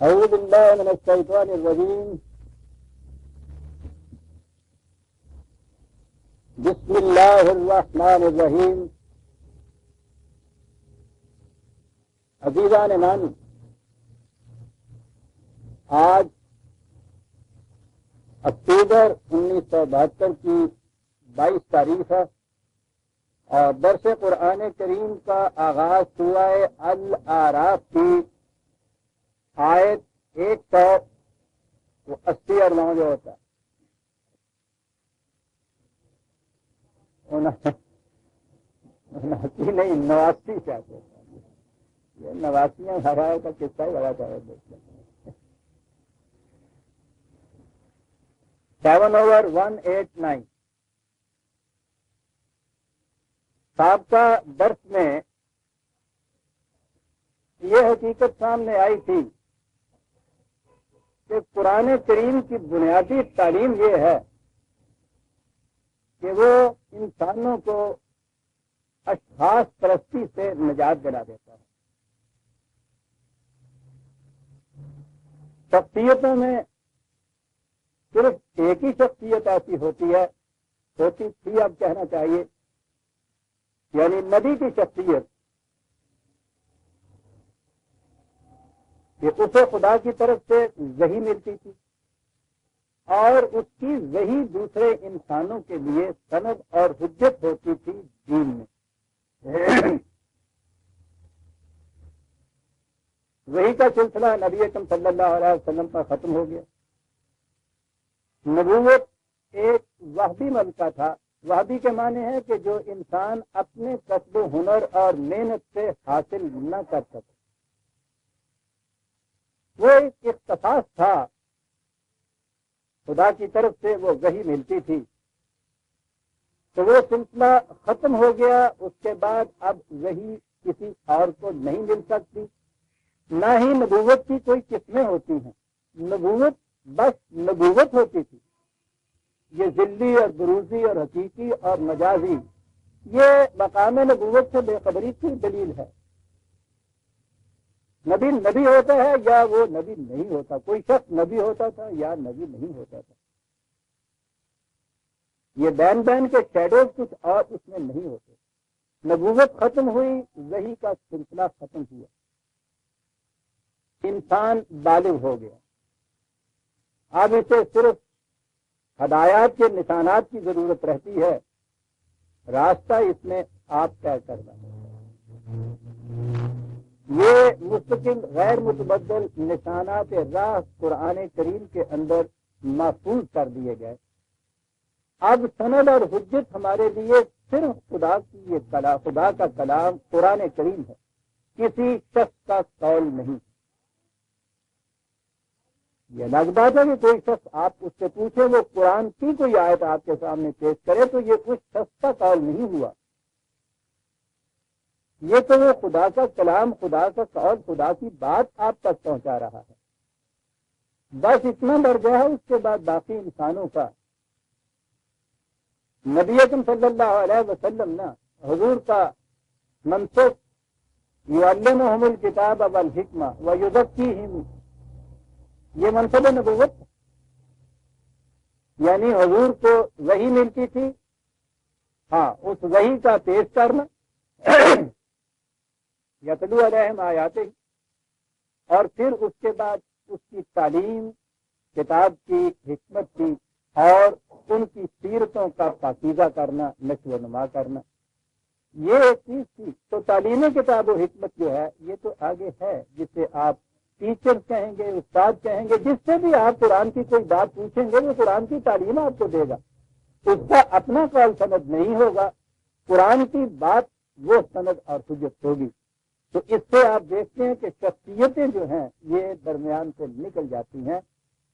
أعوذ بالله من الشيطان الرجيم. بسم الله الرحمن الرحیم. عزیزان من، آج اکتوبر 1972 کی 22 تاریخ ہے اور درس قرآن کریم کا آغاز سورہ الاعراف کی آیت 180 اور 9 جو ہوتا ہے 79 نہیں 89 چاہتے ہیں. یہ 89 ہرائے کا قصہ ہی بڑا چاہے دیکھتے ہیں. 7/189. سابقہ درس میں یہ حقیقت سامنے آئی تھی کہ قرآن کریم کی بنیادی تعلیم یہ ہے کہ وہ انسانوں کو اشخاص پرستی سے نجات دلا دیتا ہے. شخصیتوں میں صرف ایک ہی شخصیت ایسی ہوتی تھی اب کہنا چاہیے، یعنی نبی کی شخصیت کہ اسے خدا کی طرف سے وحی ملتی تھی اور اس کی وحی دوسرے انسانوں کے لیے سند اور حجت ہوتی تھی دین میں. وحی کا سلسلہ نبی اکرم صلی اللہ علیہ وسلم پر ختم ہو گیا. نبوت ایک وحدی ملکہ تھا. وحدی کے معنی ہے کہ جو انسان اپنے کسب و ہنر اور محنت سے حاصل نہ کر سکے. وہ ایک اختصاص تھا، خدا کی طرف سے وہ وحی ملتی تھی. تو وہ سلسلہ ختم ہو گیا. اس کے بعد اب وحی کسی اور کو نہیں مل سکتی، نہ ہی نبوت کی کوئی قسمیں ہوتی ہیں. نبوت بس نبوت ہوتی تھی. یہ ذلی اور بروزی اور حقیقی اور مجازی، یہ مقام نبوت سے بے خبری کی دلیل ہے. نبی نبی ہوتا ہے یا وہ نبی نہیں ہوتا. کوئی شخص نبی ہوتا تھا یا نبی نہیں ہوتا تھا. یہ بین بین کے شیڈوز کچھ اور اس میں نہیں ہوتے. نبوت ختم ہوئی، وحی کا سلسلہ ختم ہوا، انسان بالغ ہو گیا. اب اسے صرف ہدایات کے نشانات کی ضرورت رہتی ہے. راستہ اس میں آپ طے کرنا ہے. یہ مستقل غیر متبدل نشانات راہ قرآن کریم کے اندر محفوظ کر دیے گئے. اب سند اور حجت ہمارے لیے صرف خدا کی یہ کلام، خدا کا کلام قرآن کریم ہے، کسی شخص کا قول نہیں. یہ لگ بات ہے کہ کوئی شخص آپ اس سے پوچھے، وہ قرآن کی کوئی آیت آپ کے سامنے پیش کرے تو یہ اس شخص کا قول نہیں ہوا. یہ تو وہ خدا کا کلام، خدا کا قول، خدا کی بات آپ تک پہنچا رہا ہے. بس اتنا درجہ ہے. اس کے بعد باقی انسانوں کا نبی اکرم صلی اللہ علیہ وسلم نا حضور کا منصب یعلمہم الکتاب والحکمہ ویزکیہم، یہ منصب نبوت. یعنی حضور کو وحی ملتی تھی، ہاں اس وحی کا پیش کرنا، یتلو علیہم آیاتہ، اور پھر اس کے بعد اس کی تعلیم، کتاب کی حکمت کی اور ان کی سیرتوں کا پاکیزہ کرنا، نشو و نما کرنا. یہ ایک چیز تھی. تو تعلیم کتاب و حکمت جو ہے یہ تو آگے ہے، جسے آپ ٹیچر کہیں گے، استاد کہیں گے، جس سے بھی آپ قرآن کی کوئی بات پوچھیں گے وہ قرآن کی تعلیم آپ کو دے گا. اس کا اپنا قول سند نہیں ہوگا، قرآن کی بات وہ سند اور حجت ہوگی. تو اس سے آپ دیکھتے ہیں کہ شخصیتیں جو ہیں یہ درمیان سے نکل جاتی ہیں.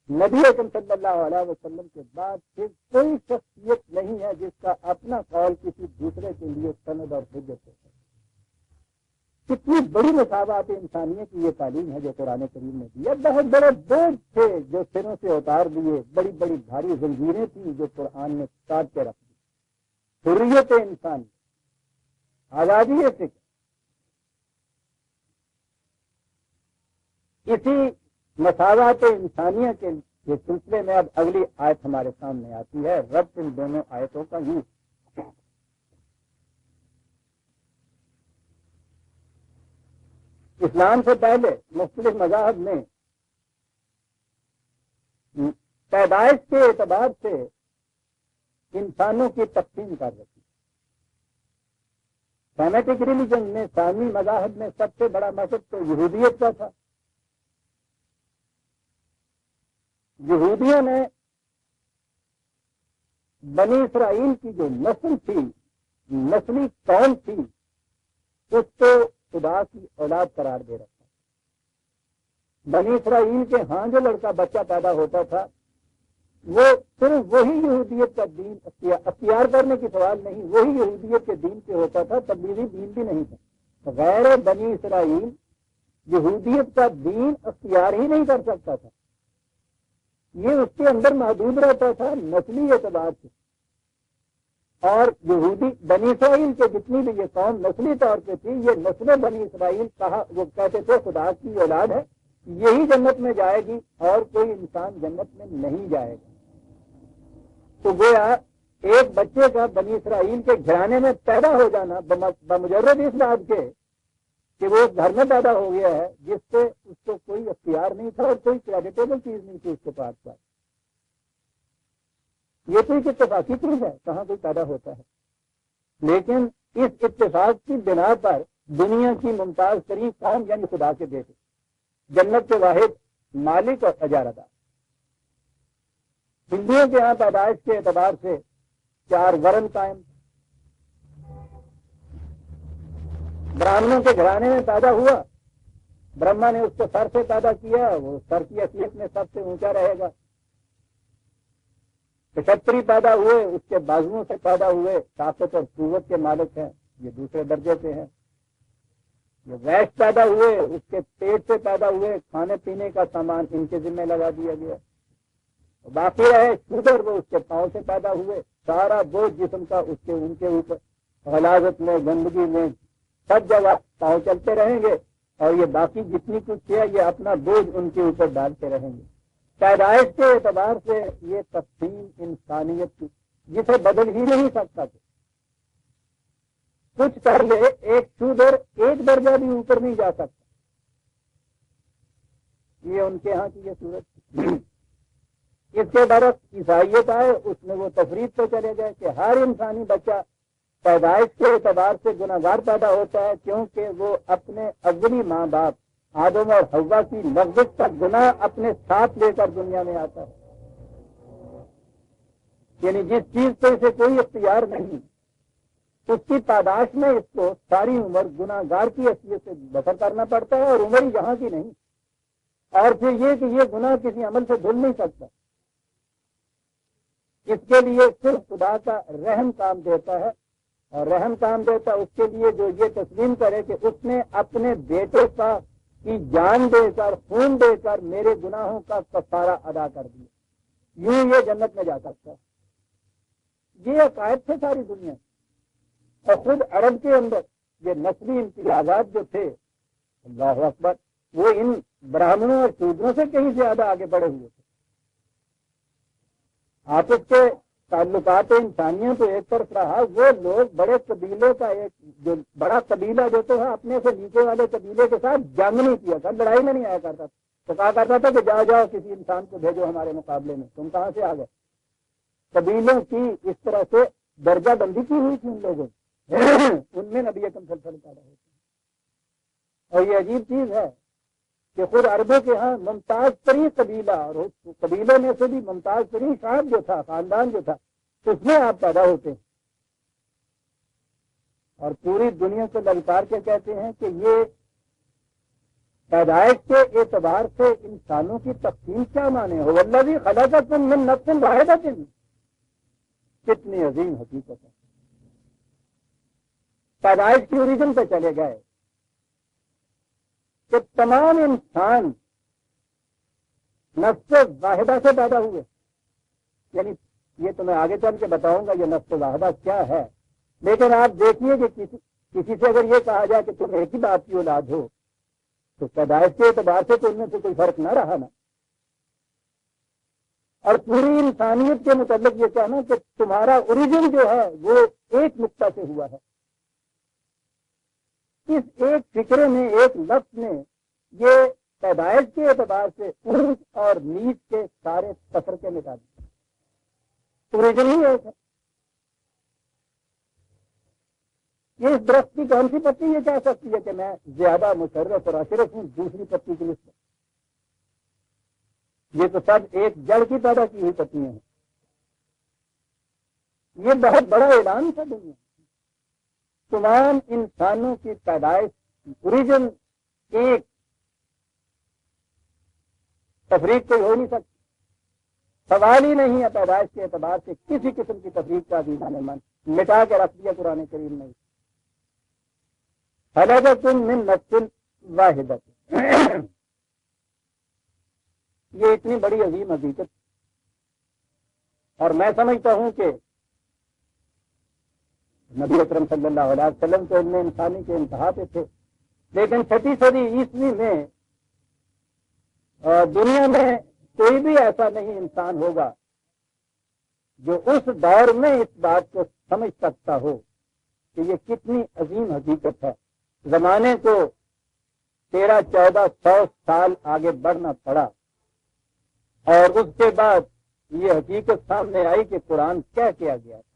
نبی اکرم صلی اللہ علیہ وسلم کے بعد پھر کوئی شخصیت نہیں ہے جس کا اپنا قول کسی دوسرے کے لیے سند اور حجت ہے. کتنی بڑی مساوات انسانیت کی یہ تعلیم ہے جو قرآن کریم نے دی. بہت بڑے بوجھ تھے جو سروں سے اتار دیے، بڑی بڑی بھاری زنجیریں تھیں جو قرآن نے کاٹ کے رکھ دی. حریت انسانی، آزادی فکر، اسی مساوات انسانیہ کے سلسلے میں اب اگلی آیت ہمارے سامنے آتی ہے. ربط ان دونوں آیتوں کا یوں اسلام سے پہلے مختلف مذاہب میں پیدائش کے اعتبار سے انسانوں کی تقسیم کر رکھی. سیمیٹک ریلیجن میں ثانوی مذاہب میں سب سے بڑا مذہب تو یہودیت کا تھا. یہودیوں نے بنی اسرائیل کی جو نسل تھی، نسلی قوم تھی، اس کو خدا کی اولاد قرار دے رکھا. بنی اسرائیل کے ہاں جو لڑکا بچہ پیدا ہوتا تھا وہ صرف وہی یہودیت کا دین اختیار کرنے کی سوال نہیں، وہی یہودیت کے دین پہ ہوتا تھا، تبلیغی دین بھی نہیں تھا. غیر بنی اسرائیل یہودیت کا دین اختیار ہی نہیں کر سکتا تھا. یہ اس کے اندر محدود رہتا تھا نسلی اعتبار سے. اور یہودی بنی اسرائیل کے جتنی بھی یہ قوم نسلی طور پہ تھی، یہ نسل بنی اسرائیل کہا وہ کہتے تھے خدا کی اولاد ہے، یہی جنت میں جائے گی اور کوئی انسان جنت میں نہیں جائے گا. تو گویا ایک بچے کا بنی اسرائیل کے گھرانے میں پیدا ہو جانا بمجرد اس بات کے کہ وہ اس گھر میں پیدا ہو گیا ہے جس سے اس کو کوئی اختیار نہیں تھا اور کوئی کریڈیٹیبل چیز نہیں تھی اس کے پاس. یہ تو ایک اتفاقی چیز ہے، کہاں کوئی پیدا ہوتا ہے. لیکن اس اتفاق کی بنا پر دنیا کی ممتاز ترین قوم یعنی خدا کے بیٹے، جنت کے واحد مالک اور اجارہ دار. ہندوؤں کے ہاں پیدائش کے اعتبار سے 4 ورن قائم. برہمنوں کے گھرانے میں پیدا ہوا، برہما نے اس کو سر سے پیدا کیا، وہ سر کی اصلیت میں سب سے اونچا رہے گا. کشتری پیدا ہوئے، اس کے بازوؤں سے پیدا ہوئے، طاقت اور قوت کے مالک ہیں، یہ دوسرے درجے پہ ہیں. یہ ویش پیدا ہوئے، اس کے پیٹ سے پیدا ہوئے، کھانے پینے کا سامان ان کے ذمہ لگا دیا گیا. باقی رہے شودر، وہ اس کے پاؤں سے پیدا ہوئے، سارا بوجھ جسم کا اس کے ان کے اوپر، غلاظت میں گندگی میں سب جگہ پاؤں چلتے رہیں گے اور یہ باقی جتنی کچھ ہے یہ اپنا بوجھ ان کے اوپر ڈالتے رہیں گے. پیدائش کے اعتبار سے یہ تقسیم انسانیت کی جسے بدل ہی نہیں سکتا تھا. کچھ کر لے ایک شودر ایک درجہ بھی اوپر نہیں جا سکتا. یہ ان کے ہاں کی یہ صورت تھی. اس کے برعکس عیسائیت آئے، اس میں وہ تفریق پہ چلے گئے کہ ہر انسانی بچہ پیدائش کے اعتبار سے گناہگار پیدا ہوتا ہے، کیونکہ وہ اپنے اولی ماں باپ آدم اور حوا کی لفظ کا گناہ اپنے ساتھ لے کر دنیا میں آتا ہے. یعنی جس چیز پہ اسے کوئی اختیار نہیں، اس کی پاداش میں اس کو ساری عمر گناہگار کی حیثیت سے بسر کرنا پڑتا ہے، اور عمر یہاں کی نہیں. اور پھر یہ کہ یہ گناہ کسی عمل سے دھل نہیں سکتا. اس کے لیے صرف خدا کا رحم کام دیتا ہے، اور رحم کام دیتا اس کے لیے جو یہ تسلیم کرے کہ اس نے اپنے بیٹے کا کی جان دے کر خون دے کر میرے گناہوں کا کفارہ ادا کر دیا، یوں یہ جنت میں جا سکتا ہے. یہ عقائد تھے ساری دنیا. اور خود عرب کے اندر یہ نسلی امتیازات جو تھے، اللہ اکبر، وہ ان براہمنوں اور شودروں سے کہیں زیادہ آگے بڑھے ہوئے تھے. آپس کے تعلقات انسانیوں تو ایک طرف رہا، وہ لوگ بڑے قبیلے کا ایک جو بڑا قبیلہ جو تو ہے اپنے سے نیچے والے قبیلے کے ساتھ جنگ نہیں کیا تھا، لڑائی میں نہیں آیا کرتا تھا. تو کہا کرتا تھا کہ جاؤ جاؤ کسی انسان کو بھیجو ہمارے مقابلے میں، تم کہاں سے آ گئے. قبیلوں کی اس طرح سے درجہ بندی کی ہوئی تھی ان لوگوں ان میں نبی اکرم صلی اللہ علیہ وسلم پیدا ہوتے ہیں. اور یہ عجیب چیز ہے کہ خود عربوں کے ہاں ممتاز ترین قبیلہ اور اس قبیلے میں سے بھی ممتاز ترین صاحب جو تھا، خاندان جو تھا، اس میں آپ پیدا ہوتے ہیں. اور پوری دنیا کو للکار کے کہتے ہیں کہ یہ پیدائش کے اعتبار سے انسانوں کی تقسیم کیا مانے ہو، والذی خلقکم من نفس واحدۃ. کتنی عظیم حقیقت ہے. پیدائش کی اوریجن پہ چلے گئے کہ تمام انسان نفس واحدہ سے پیدا ہوئے. یعنی یہ تو میں آگے چل کے بتاؤں گا یہ نفس واحدہ کیا ہے، لیکن آپ دیکھیے کہ کسی سے اگر یہ کہا جائے کہ تم ایک ہی باپ کی اولاد ہو تو پیدائش کے اعتبار سے تو ان میں سے کوئی فرق نہ رہا نا. اور پوری انسانیت کے متعلق یہ کہنا کہ تمہارا اوریجن جو ہے وہ ایک نقطہ سے ہوا ہے. اس ایک فکرے میں، ایک لفظ میں، یہ پیدائش کے اعتبار سے اونچ اور نیچ کے سارے تفرقے مٹا دیے. اوریجن ہی ایک ہے. یہ اس درخت کی کون سی پتی یہ کہہ سکتی ہے کہ میں زیادہ مشرف اور اشرف ہوں دوسری پتی کی نسبت؟ یہ تو سب ایک جڑ کی پیدا کی ہوئی پتیاں ہیں. یہ بہت بڑا اعلان تھا دنیا. تمام انسانوں کی پیدائش اوریجن ایک، تفریق کوئی ہو نہیں سکتی. سوال ہی نہیں ہے پیدائش کے اعتبار سے کسی قسم کی تفریق کا. عزیزان من مٹا کے رکھ دیا قرآن کریم نے. خلقکم من نفس واحدۃ. یہ اتنی بڑی عظیم حقیقت، اور میں سمجھتا ہوں کہ نبی اکرم صلی اللہ علیہ وسلم تو علم انسانی کے انتہا پہ تھے، لیکن 6 صدی عیسوی میں دنیا میں کوئی بھی ایسا نہیں انسان ہوگا جو اس دور میں اس بات کو سمجھ سکتا ہو کہ یہ کتنی عظیم حقیقت ہے. زمانے کو 1300-1400 سال آگے بڑھنا پڑا، اور اس کے بعد یہ حقیقت سامنے آئی کہ قرآن کیا کیا گیا تھا.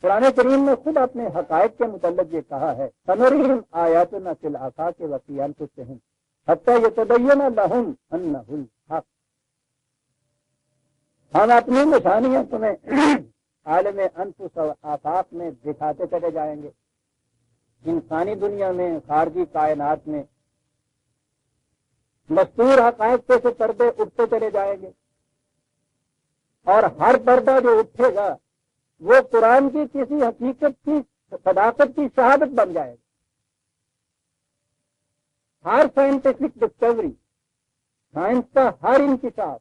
قرآن کریم نے خود اپنے حقائق کے متعلق یہ کہا ہے، سنرہم آیاتنا فی الآفاق وفی انفسہم حتی یتبین لہم انہ الحق. ہم اپنی نشانیاں تمہیں عالم انفس و آفاق میں دکھاتے چلے جائیں گے. انسانی دنیا میں، خارجی کائنات میں مستور حقائق سے پردے اٹھتے چلے جائیں گے، اور ہر پردہ جو اٹھے گا وہ قرآن کی کسی حقیقت کی صداقت کی شہادت بن جائے گا. ہر سائنٹیفک ڈسکوری، سائنس کا ہر انکشاف،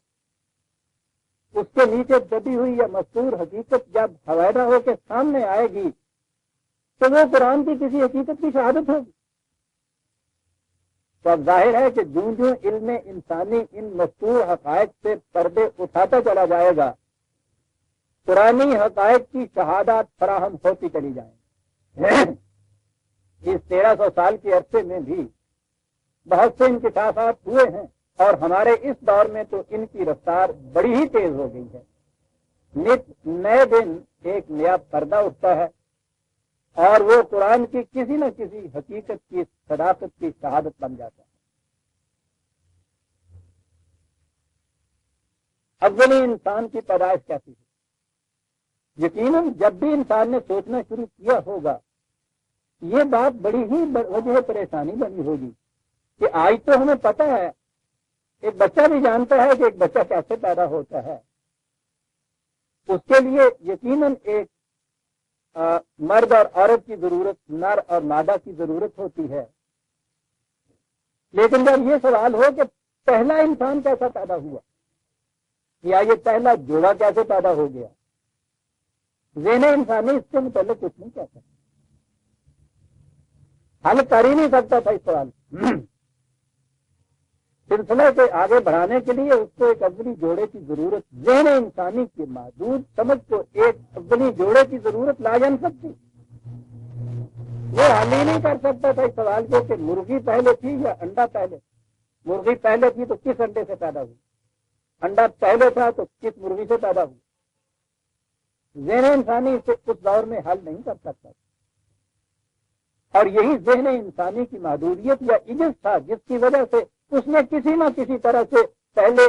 اس کے نیچے دبی ہوئی یا مستور حقیقت جب حوالہ ہو کے سامنے آئے گی تو وہ قرآن کی کسی حقیقت کی شہادت ہوگی. تو اب ظاہر ہے کہ جوں جوں علم انسانی ان مستور حقائق سے پردے اٹھاتا چلا جائے گا، پرانی حقائق کی شہادت فراہم ہوتی چلی جائیں گی. اس 1300 سال کے عرصے میں بھی بہت سے انکشافات ہوئے ہیں، اور ہمارے اس دور میں تو ان کی رفتار بڑی ہی تیز ہو گئی ہے. نت نئے دن ایک نیا پردہ اٹھتا ہے، اور وہ قرآن کی کسی نہ کسی حقیقت کی صداقت کی شہادت بن جاتا ہے. اولی انسان کی پیدائش کیسی ہے؟ یقیناً جب بھی انسان نے سوچنا شروع کیا ہوگا یہ بات بڑی ہی وجہ پریشانی بنی ہوگی کہ آج تو ہمیں پتہ ہے، ایک بچہ بھی جانتا ہے کہ ایک بچہ کیسے پیدا ہوتا ہے. اس کے لیے یقیناً ایک مرد اور عورت کی ضرورت، نر اور مادہ کی ضرورت ہوتی ہے. لیکن جب یہ سوال ہو کہ پہلا انسان کیسا پیدا ہوا یا یہ پہلا جوڑا کیسے پیدا ہو گیا، ذہن انسانی اس کے متعلق کچھ نہیں کہتا، حل کر ہی نہیں سکتا تھا اس سوال. سلسلے کو آگے بڑھانے کے لیے اس کو ایک اولی جوڑے کی ضرورت، ذہن انسانی کی محدود سمجھ کو ایک اولی جوڑے کی ضرورت لا جان سکتی. وہ حل ہی نہیں کر سکتا تھا اس سوال کو کہ مرغی پہلے تھی یا انڈا پہلے. مرغی پہلے تھی تو کس انڈے سے پیدا ہوئی، انڈا پہلے تھا تو کس مرغی سے پیدا ہوئی. ذہن انسانی اسے اس دور میں حل نہیں کر سکتا. اور یہی ذہن انسانی کی محدودیت یا عجز تھا جس کی وجہ سے اس نے کسی نہ کسی طرح سے پہلے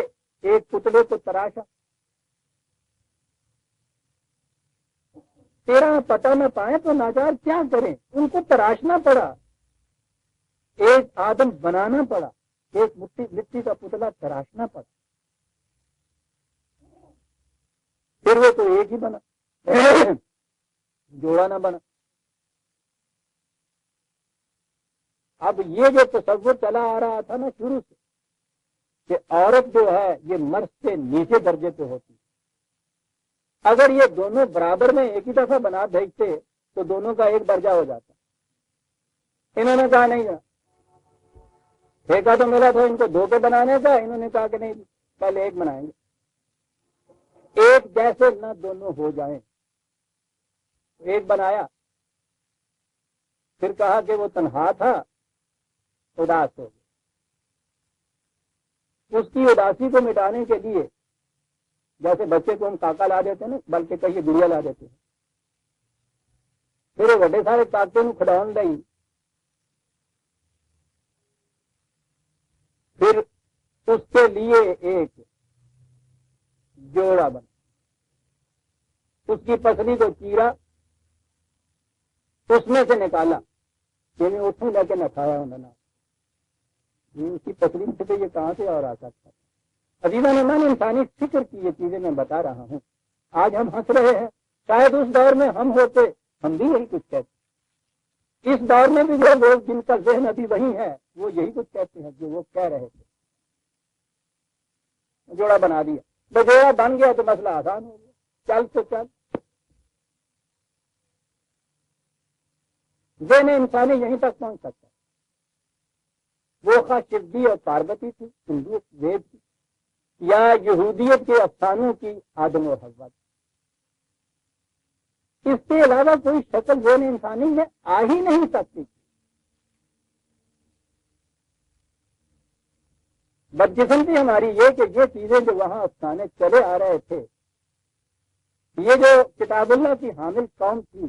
ایک پتلے کو تراشا. تیرا پتہ نہ پائے تو ناچار کیا کریں، ان کو تراشنا پڑا، ایک آدم بنانا پڑا، ایک مٹی کا پتلا تراشنا پڑا، پھر وہ تو ایک ہی بنا، جوڑا نہ بنا. اب یہ جو تصور چلا آ رہا تھا نا شروع سے کہ عورت جو ہے یہ مرد سے نیچے درجے پہ ہوتی، اگر یہ دونوں برابر میں ایک ہی دفعہ بنا بھیجتے تو دونوں کا ایک درجہ ہو جاتا. انہوں نے کہا نہیں ٹھیکہ تو ملا تھا ان کو 2 کے بنانے کا، انہوں نے کہا کہ نہیں پہلے 1 بنائیں گے، ایک جیسے نہ دونوں ہو جائیں۔ 1 بنایا، پھر کہا کہ وہ تنہا تھا، اداس ہو گیا۔ اس کی اداسی کو مٹانے کے لیے جیسے بچے کو ہم کاکا لا دیتے ہیں نا، بلکہ کہیں گڑیا لا دیتے ہیں، پھر وہ بڑے سارے کاکے نو کھڈاؤن لئی پھر اس کے لیے ایک جوڑا بنا، اس کی پسلی کو چیرا، اس میں سے نکالا، یعنی اتوں لے کے نکایا انہوں نے، اس کی پسلی سے تو یہ کہاں سے اور آ سکتا ہے۔ عزیزان ایمان، انسانی فکر کی یہ چیزیں میں بتا رہا ہوں۔ آج ہم ہنس رہے ہیں، شاید اس دور میں ہم ہوتے ہم بھی یہی کچھ کہتے، اس دور میں بھی جو لوگ جن کا ذہن ابھی وہی ہے وہ یہی کچھ کہتے ہیں جو وہ کہہ رہے تھے۔ جوڑا بنا دیا، تو جوڑا بن گیا تو مسئلہ آسان ہو گیا، چل تو چل۔ ذہن انسانی یہیں تک پہنچ سکتا ہے۔ وہ خواہ شیودی اور پاروتی تھی، ہندو وید تھی، یا یہودیت کے افسانوں کی آدم و حوا تھی، اس کے علاوہ کوئی شکل ذہن انسانی میں آ ہی نہیں سکتی۔ بدقسمتی ہماری یہ کہ یہ چیزیں جو وہاں افسانے چلے آ رہے تھے، یہ جو کتاب اللہ کی حامل قوم تھی،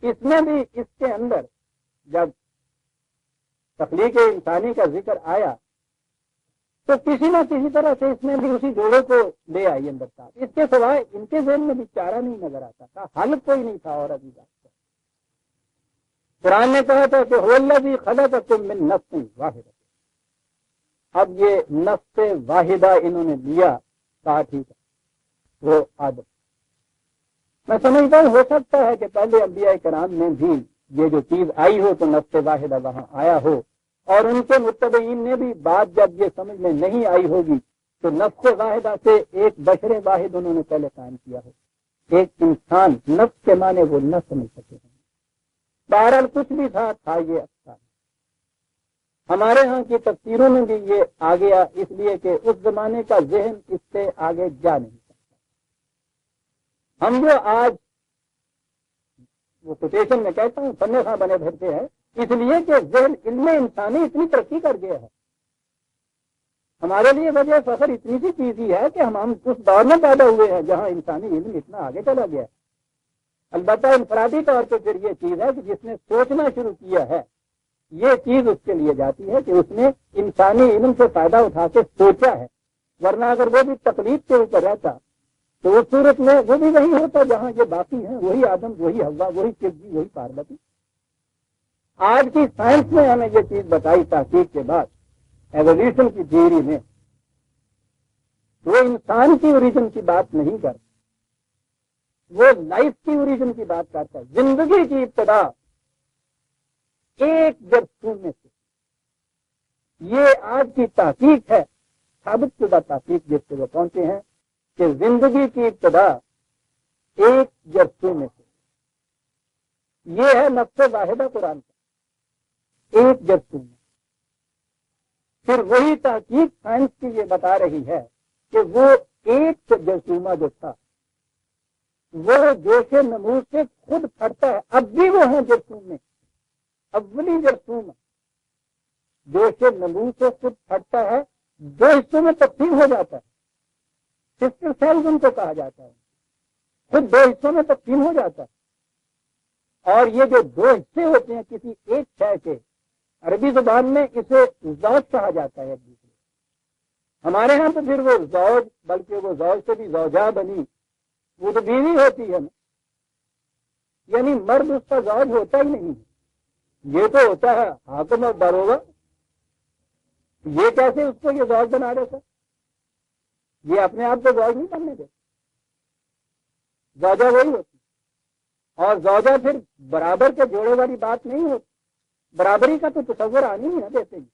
اس میں بھی اس کے اندر جب تخلیق انسانی کا ذکر آیا تو کسی نہ کسی طرح سے اس میں بھی اسی جوڑے کو لے آئی اندر تھا، اس کے سوائے ان کے ذہن میں بھی چارہ نہیں نظر آتا تھا، حل کوئی نہیں تھا۔ اور ابھی بات قرآن نے کہا تھا کہ هو الذی خلقکم من نفس واحدہ، اب یہ نفس واحدہ انہوں نے لیا، کہا ٹھیک ہے وہ آدم۔ میں سمجھتا ہوں ہو سکتا ہے کہ پہلے انبیاء کرام میں بھی یہ جو چیز آئی ہو تو نفس واحدہ وہاں آیا ہو، اور ان کے متبعین نے بھی بات جب یہ سمجھ میں نہیں آئی ہوگی تو نفس واحدہ سے ایک بشر واحد انہوں نے پہلے قائم کیا ہو، ایک انسان نفس کے معنی وہ نہ سمجھ سکے۔ بہرحال کچھ بھی تھا یہ اچھا۔ ہمارے ہاں کی تفسیروں میں بھی یہ آ گیا، اس لیے کہ اس زمانے کا ذہن اس سے آگے جا نہیں سکتا۔ ہم جو آج وہ کوٹیشن میں کہتا ہوں فن خواہ بنے پھرتے ہیں، اس لیے کہ ذہن علم انسانی اتنی ترقی کر گیا ہے۔ ہمارے لیے وجہ فخر اتنی سی چیز ہی ہے کہ ہم اس دور میں پیدا ہوئے ہیں جہاں انسانی علم اتنا آگے چلا گیا ہے۔ البتہ انفرادی طور پہ پھر یہ چیز ہے کہ جس نے سوچنا شروع کیا ہے، یہ چیز اس کے لیے جاتی ہے کہ اس نے انسانی علم سے فائدہ اٹھا کے سوچا ہے، ورنہ اگر وہ بھی تقلید کے اوپر رہتا تو اس صورت میں وہ بھی وہی ہوتا جہاں یہ باقی ہیں، وہی آدم، وہی حوا، وہی شیودی، وہی پاروتی۔ آج کی سائنس نے ہمیں یہ چیز بتائی تحقیق کے بعد، ایولیوشن کی تھیوری میں، وہ انسان کی اوریجن کی بات نہیں کرتا، وہ لائف کی اوریجن کی بات کرتا ہے۔ زندگی کی ابتدا ایک جرثوم میں سے، یہ آج کی تحقیق ہے، ثابت شدہ تحقیق جس سے وہ پہنچے ہیں کہ زندگی کی ابتدا ایک جرثوم میں سے، یہ ہے نفس واحدہ قرآن کا، ایک جرثوم میں۔ پھر وہی تحقیق سائنس کی یہ بتا رہی ہے کہ وہ ایک جرثومہ جو تھا وہ جوش نمو سے خود پھٹتا ہے، اب بھی وہ ہیں جرثوم میں، اولی جرثوم جوش نمو سے خود پھٹتا ہے، 2 حصوں میں تقسیم ہو جاتا ہے، سسٹر سیلز ان کو کہا جاتا ہے، خود 2 حصوں میں تقسیم ہو جاتا ہے۔ اور یہ جو 2 حصے ہوتے ہیں کسی ایک شے کے، عربی زبان میں اسے زوج کہا جاتا ہے ایک دوسرے، ہمارے ہاں تو پھر وہ زوج، بلکہ وہ زوج سے بھی زوجہ بنی، وہ تو بیوی ہوتی ہے نا، یعنی مرد اس کا زوج ہوتا ہی نہیں، یہ تو ہوتا ہے حاکم اور داروغہ، یہ کیسے اس کو یہ زوج بنا دیتا؟ یہ اپنے آپ کو زوج نہیں بننے دیتا، زوجہ وہی ہوتی، اور زوجہ پھر برابر کے جوڑے والی بات نہیں ہوتی، برابری کا تو تصور آنے ہی نہ دیتے ہیں۔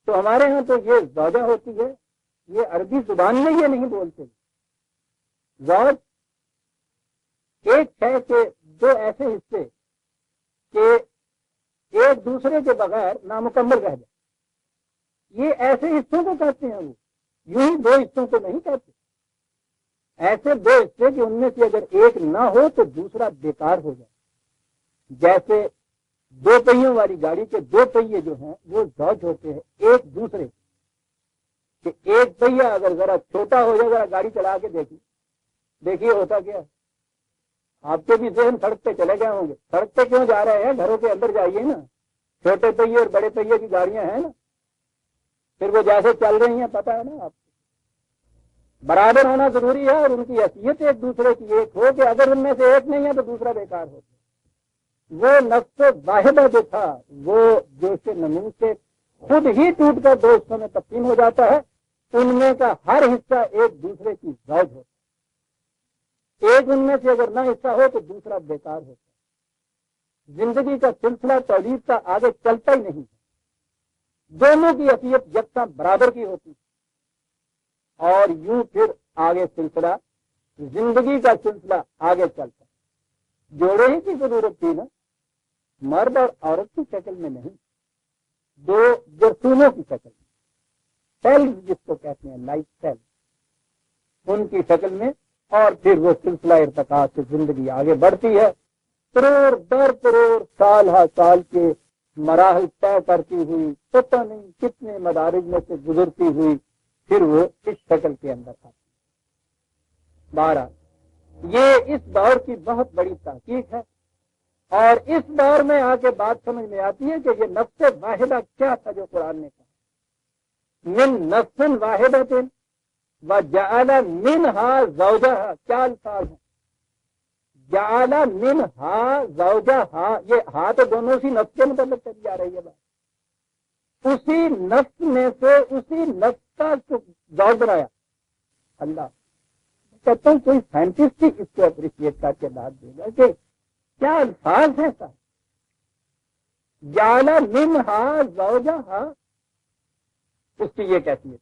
تو ہمارے ہاں تو یہ زوجہ ہوتی ہے، یہ عربی زبان میں یہ نہیں بولتے۔ زوج ایک شے کے 2 ایسے حصے کہ ایک دوسرے کے بغیر نامکمل رہ جائے. یہ ایسے حصوں کو کہتے ہیں، وہ یوں ہی دو حصوں کو نہیں کہتے. ایسے دو حصے کہ ان میں سے اگر ایک نہ ہو تو دوسرا بیکار ہو جائے. جیسے دو پہیوں والی گاڑی کے دو پہیے جو ہیں وہ زوج ہوتے ہیں ایک دوسرے کہ ایک پہیا اگر ذرا چھوٹا ہو جائے، ذرا گاڑی چلا کے دیکھیے ہوتا کیا. آپ کے بھی ذہن سڑک پہ چلے گئے ہوں گے. سڑک پہ کیوں جا رہے ہیں؟ گھروں کے اندر جائیے نا. چھوٹے پہیے اور بڑے پہیے کی گاڑیاں ہیں نا، پھر وہ جیسے چل رہی ہیں پتہ ہے نا آپ کو. برابر ہونا ضروری ہے اور ان کی حیثیت ایک دوسرے کی ایک ہو کہ اگر ان میں سے ایک نہیں ہے تو دوسرا بیکار ہوتا. وہ نفس واحدہ جو تھا وہ جوش نمو سے خود ہی ٹوٹ کر دو حصوں میں تقسیم ہو جاتا ہے. ان میں کا ہر حصہ ایک دوسرے کی زوج ہوتا ہے. ایک ان میں سے اگر نہ حصہ ہو تو دوسرا بیکار ہوتا ہے. زندگی کا سلسلہ تولید کا آگے چلتا ہی نہیں. دونوں کی حیثیت یکساں برابر کی ہوتی اور یوں پھر آگے سلسلہ زندگی کا سلسلہ آگے چلتا. جوڑے ہی کی ضرورت تھی نا، مرد اور عورت کی شکل میں نہیں، دو جرسوموں کی شکل میں، سیل جس کو کہتے ہیں لائف سیل، ان کی شکل میں. اور پھر وہ سلسلہ ارتقاء سے زندگی آگے بڑھتی ہے. کروڑ در کروڑ سال ہا سال کے مراحل طے کرتی ہوئی پتہ نہیں کتنے مدارج میں سے گزرتی ہوئی پھر وہ اس شکل کے اندر آتی. 12 یہ اس دور کی بہت بڑی تحقیق ہے اور اس دور میں آ کے بات سمجھ میں آتی ہے کہ یہ نفس واحدہ کیا تھا جو قرآن نے کہا. من نفس واحدۃ وجعل منها زوجها، کیا الفاظ ہیں. جعل منها زوجها، یہ ہاں تو دونوں اسی نفس کے متعلق چلی جا رہی ہے بات. اسی نفس میں سے اسی نفس کا زوج بنایا اللہ. کہتا ہوں کوئی سائنٹسٹ ہی اس کو اپریشیٹ کر کے بات دے گا کہ کیا الفاظ ہے سر. جعل منها زوجها، اس کی یہ کیفیت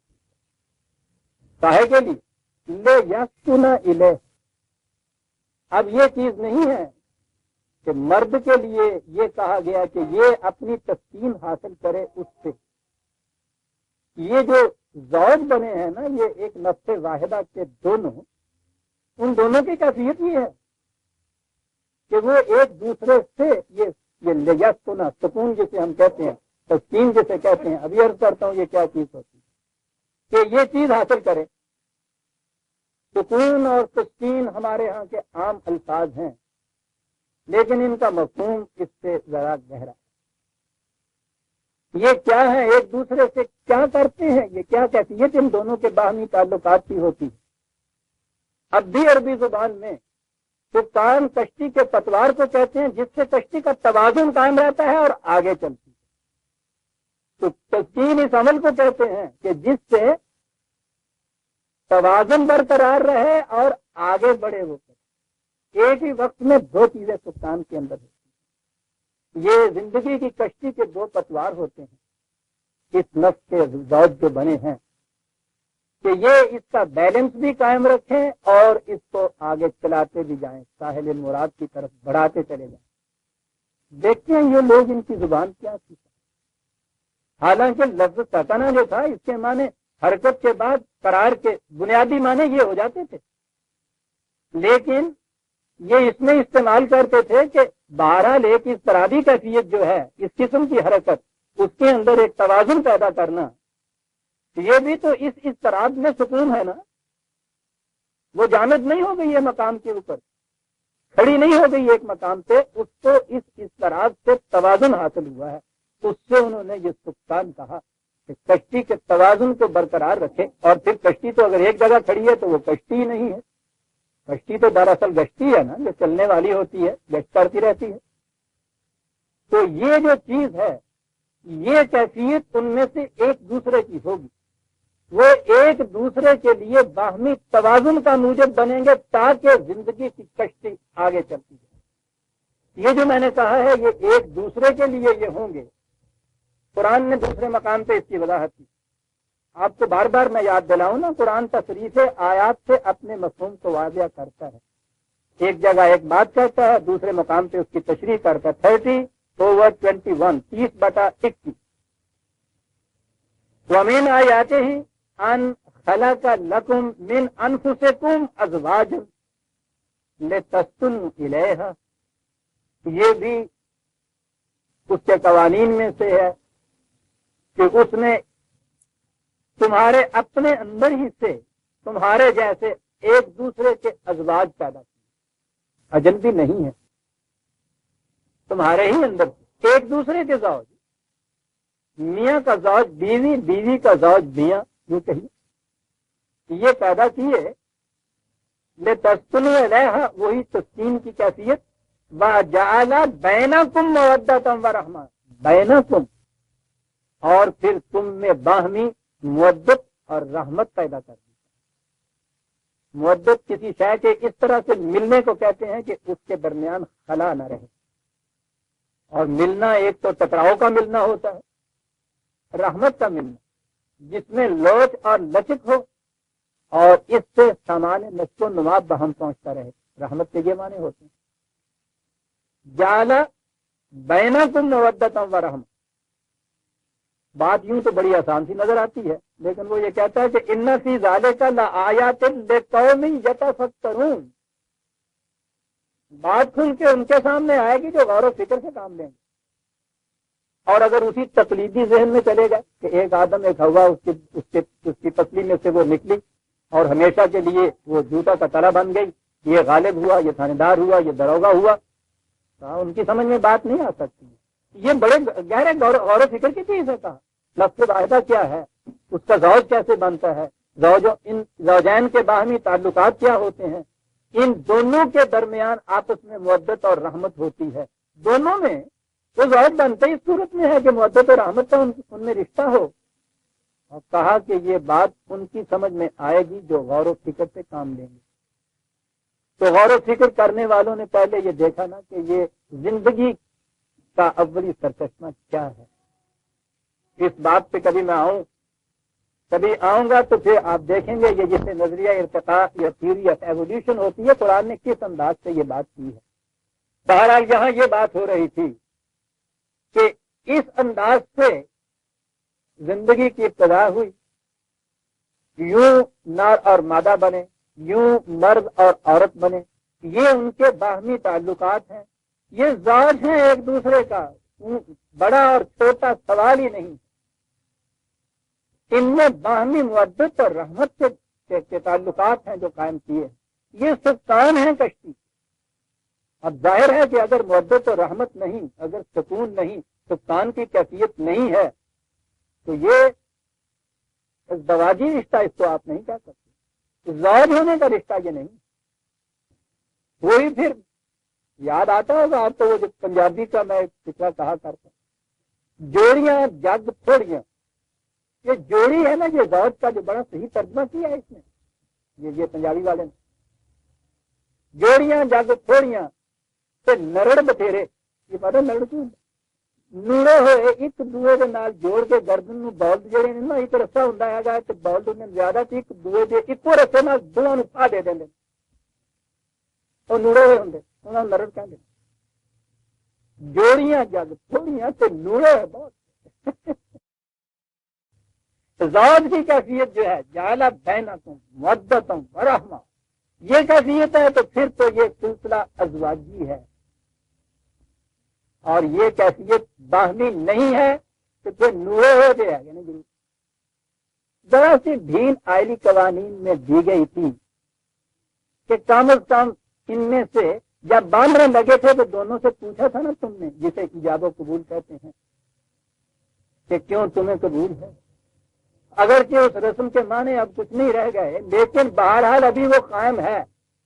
کاہے کے لیے لے یسکن الیہ. اب یہ چیز نہیں ہے کہ مرد کے لیے یہ کہا گیا کہ یہ اپنی تسکین حاصل کرے اس سے. یہ جو زوج بنے ہیں نا یہ ایک نفس واحدہ کے دونوں، ان دونوں کی کیفیت یہ ہے کہ وہ ایک دوسرے سے یہ لیسکن، سکون جسے ہم کہتے ہیں، تسکین جسے کہتے ہیں. ابھی عرض کرتا ہوں یہ کیا چیز ہوتی ہے کہ یہ چیز حاصل کرے. سکون اور تسکین ہمارے ہاں کے عام الفاظ ہیں لیکن ان کا مفہوم اس سے ذرا گہرا. یہ کیا ہے؟ ایک دوسرے سے کیا کرتے ہیں؟ یہ کیا کیفیت ان دونوں کے باہمی تعلقات کی ہوتی ہے. اب بھی عربی زبان میں سکان کشتی کے پتوار کو کہتے ہیں جس سے کشتی کا توازن قائم رہتا ہے اور آگے چلتی ہے. تو تسکین اس عمل کو کہتے ہیں کہ جس سے توازن برقرار رہے اور آگے بڑھے وہ. ایک ہی وقت میں دو چیزیں سکان کے اندر ہوتی ہیں. یہ زندگی کی کشتی کے دو پتوار ہوتے ہیں اس نفس کے زوج جو بنے ہیں کہ یہ اس کا بیلنس بھی قائم رکھیں اور اس کو آگے چلاتے بھی جائیں، ساحل مراد کی طرف بڑھاتے چلے جائیں. دیکھتے ہیں یہ لوگ ان کی زبان کیا تھی. حالانکہ لفظ سکنا جو تھا اس کے معنی حرکت کے بعد قرار کے بنیادی معنی یہ ہو جاتے تھے، لیکن یہ اس میں استعمال کرتے تھے کہ بہرحال ایک اضطرابی کیفیت جو ہے اس قسم کی حرکت، اس کے اندر ایک توازن پیدا کرنا، یہ بھی تو اس اضطراب میں سکون ہے نا. وہ جامد نہیں ہو گئی ہے مقام کے اوپر، کھڑی نہیں ہو گئی ایک مقام پہ، اس کو اس اضطراب سے توازن حاصل ہوا ہے. اس سے انہوں نے یہ سکان کہا کہ کشتی کے توازن کو برقرار رکھے. اور پھر کشتی تو اگر ایک جگہ کھڑی ہے تو وہ کشتی ہی نہیں ہے. کشتی تو دراصل گشتی ہے نا، جو چلنے والی ہوتی ہے، گشت کرتی رہتی ہے. تو یہ جو چیز ہے یہ کیفیت ان میں سے ایک دوسرے کی ہوگی. وہ ایک دوسرے کے لیے باہمی توازن کا موجب بنیں گے تاکہ زندگی کی کشتی آگے چلتی ہے. یہ جو میں نے کہا ہے یہ ایک دوسرے کے لیے یہ ہوں گے. قرآن نے دوسرے مقام پہ اس کی وضاحت کی. آپ کو بار بار میں یاد دلاؤں نا، قرآن تصریف آیات سے اپنے مفہوم کو واضح کرتا ہے. ایک جگہ ایک بات کہتا ہے، دوسرے مقام پہ اس کی تشریح کرتا ہے. 30 30/21 30/21 ومن آیاتہ ان خلق لکم من انفسکم ازواجا لتسکنوا الیہا، یہ بھی اس کے قوانین میں سے ہے کہ اس نے تمہارے اپنے اندر ہی سے تمہارے جیسے ایک دوسرے کے ازواج پیدا کیے، اجنبی نہیں ہے، تمہارے ہی اندر ایک دوسرے کے زوج، میاں کا زوج بیوی، بیوی کا زوج میاں، یوں کہیے یہ پیدا کیے، لتسکنوا الیہا وہی تسکین کی کیفیت، وجعل بینکم مودۃ ورحمۃ بینکم، اور پھر تم میں باہمی مودت اور رحمت پیدا کر دی۔ مودت کسی شے کے اس طرح سے ملنے کو کہتے ہیں کہ اس کے درمیان خلا نہ رہے، اور ملنا ایک تو ٹکراؤ کا ملنا ہوتا ہے، رحمت کا ملنا جس میں لوچ اور لچک ہو اور اس سے سامان نشو و نما بہم پہنچتا رہے، رحمت کے یہ معنی ہوتے ہیں۔ جعل بینکم مودۃ ورحمۃ، بات یوں تو بڑی آسان سی نظر آتی ہے، لیکن وہ یہ کہتا ہے کہ ان فی ذالک لآیات لقوم یتفکرون، بات کھل کے ان کے سامنے آئے گی جو غور و فکر سے کام لیں گے۔ اور اگر اسی تقلیدی ذہن میں چلے گا کہ ایک آدم ایک ہوا اس کی پسلی میں سے وہ نکلی اور ہمیشہ کے لیے وہ جوتا کا تلا بن گئی، یہ غالب ہوا، یہ تھانے دار ہوا، یہ دروگا ہوا، ان کی سمجھ میں بات نہیں آ سکتی۔ یہ بڑے گہرے غور و فکر کی چیز ہے۔ کہا لفظ واحدہ کیا ہے، اس کا زوج کیسے بنتا ہے، ان زوجین کے باہمی تعلقات کیا ہوتے ہیں، ان دونوں کے درمیان آپس میں مودت اور رحمت ہوتی ہے، دونوں میں وہ زوج بنتے ہی اس صورت میں ہے کہ مودت اور رحمت کا ان میں رشتہ ہو۔ اور کہا کہ یہ بات ان کی سمجھ میں آئے گی جو غور و فکر سے کام لیں گے۔ تو غور و فکر کرنے والوں نے پہلے یہ دیکھا نا کہ یہ زندگی کا اولی سرچشمہ کیا ہے۔ اس بات پہ کبھی آؤں گا تو پھر آپ دیکھیں گے یہ جسے نظریہ ارتقاء یا تھیوری آف ایوولوشن ہوتی ہے، قرآن نے کس انداز سے یہ بات کی ہے۔ بہرحال یہاں یہ بات ہو رہی تھی کہ اس انداز سے زندگی کی ابتدا ہوئی، یوں نر اور مادہ بنے، یوں مرد اور عورت بنے، یہ ان کے باہمی تعلقات ہیں، یہ زوج ہیں ایک دوسرے کا، بڑا اور چھوٹا سوال ہی نہیں، ان میں باہمی مودت اور رحمت کے تعلقات ہیں جو قائم کیے، یہ سکان ہیں کشتی۔ اب ظاہر ہے کہ اگر مودت اور رحمت نہیں، اگر سکون نہیں، سکان کی کیفیت نہیں ہے تو یہ ازدواجی رشتہ اس کو آپ نہیں کہہ سکتے، زوج ہونے کا رشتہ یہ نہیں۔ وہی پھر یاد آتا ہوگا آپ کو وہ جو پنجابی کا میں فکرہ کہا کرتا ہوں، جوڑیاں جگ تھوڑیاں، یہ جوڑی ہے نا، یہ زوج کا جو بڑا صحیح ترجمہ کیا ہے اس نے، یہ پنجابی والے نے، جوڑیاں جگ تھوڑیاں تے نرڑ بتھیرے، یہ پتا نرڑ کیوں نوڑے ہوئے ایک دوے کے نال جوڑ کے گردن نو بولد جڑے نے نا ایک رسا ہوندا ہے تے بولد نے زیادہ تے ایک دوے دے ایکو رسے نال دوواں نو پا دے دیندے، او نوڑے ہوئے ہوندے، انہاں نوں نرڑ کہندے۔ جوڑیاں جگ تھوڑیاں تے نوڑے بہت۔ زوج کی کیفیت جو ہے جعل بینکم مودۃ ورحمۃ، یہ کیفیت ہے تو پھر تو یہ سلسلہ ازواجی ہے، اور یہ کیفیت باہمی نہیں ہے تو پھر نوڑے ہو گئے، یعنی ذرا سی ڈھیل آئلی قوانین میں دی گئی تھی کہ کم از کم ان میں سے جب باندھنے لگے تھے تو دونوں سے پوچھا تھا نا تم نے، جسے ایجاب و قبول کہتے ہیں، کہ کیوں تمہیں قبول ہے، اگرچہ اس رسم کے معنی اب کچھ نہیں رہ گئے، لیکن بہرحال ابھی وہ قائم ہے